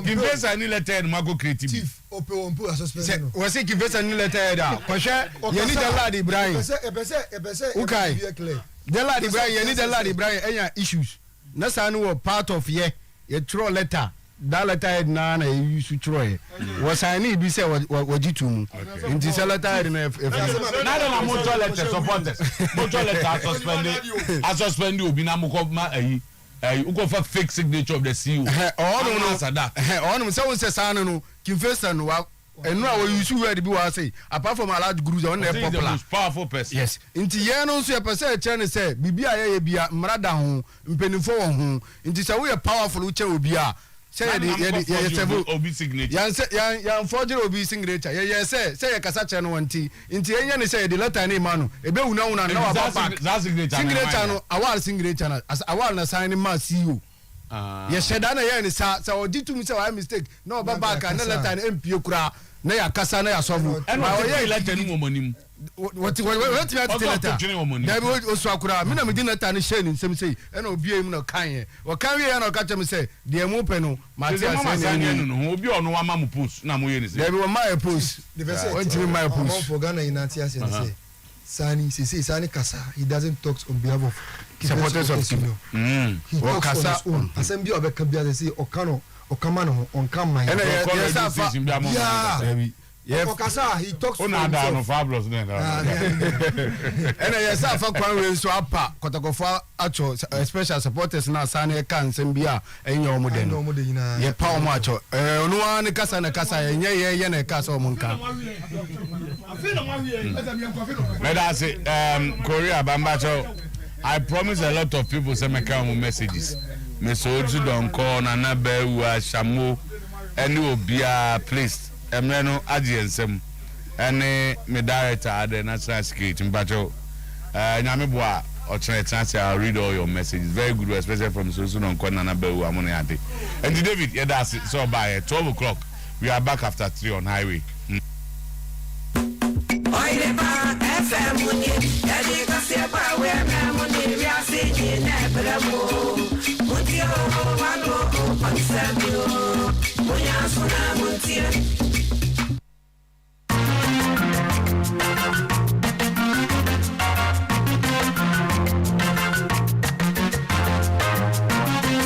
Kimfesa ni letter no mago creative ope on suspend no wɔsi Kimfesa ni letter da kɔhwɛ yɛni Delad Ibrahim ɛbɛsɛ ukai Delad Ibrahim yɛni Delad Ibrahim ɛnya issues na saa no wɔ part of yɛ twerɛ letter that letter head na you should try was I need be say what you to nti say letter head na na mo toilet supporters mo toilet suspend obi na mo ko ma ayi uko for fake signature of the CEO no say we say san no Kimfesa no enu a we use word bi wa say apart from a large group on the popular most powerful person yes nti ye no so ye person e che ne say bibia ye bia mrada ho mpenifo wo ho nti say we powerful che obi a say ye several obi signature yan forger obi signature ye say ye kasa che no wanti nti ye ne say the letter na ma no ebe wuna na wa back that signature no awal signature na as awal na sign ma CEO ye sheda na ye ne sa odi to me say why mistake na oba back na letter na empie kura na ya kasa na ya solve ma ye letter ni momonim what you letter na bi osu akura me na me di letter ni share ni nsem sei e na obi em na kan ye o kan we na o ka chem say de mu pe no Matias no obi ono wa ma mu post na mo ye ni say there be my post want to my post for Ghana in Matias say Sani kasa he doesn't talk on behalf of supporters of team he talks on his own asem bi obeka bia say okano okama no on come my yeah okasa he talks on ada no fabulous na ena yes afa kwan we so apa kotokofo acho special supporters na Sani kan nsem bia enye omo den ye pa omo acho onu an kasa na kasa ye na kasa omo nka let us say Korea Bambacho I promise a lot of people say make am messages me so to don call na Bewu Ashamo any obia please emeno agiensem any me director at the national security mbacho nyame boa or chance I read all your messages very good especially from so don call na Bewu amone ade and David yeah that's it so by 12 o'clock we are back after 3 on highway FM munye yadi kase pa we na munye wi ase ni na bramo mutio wano on sabio munya sona muntie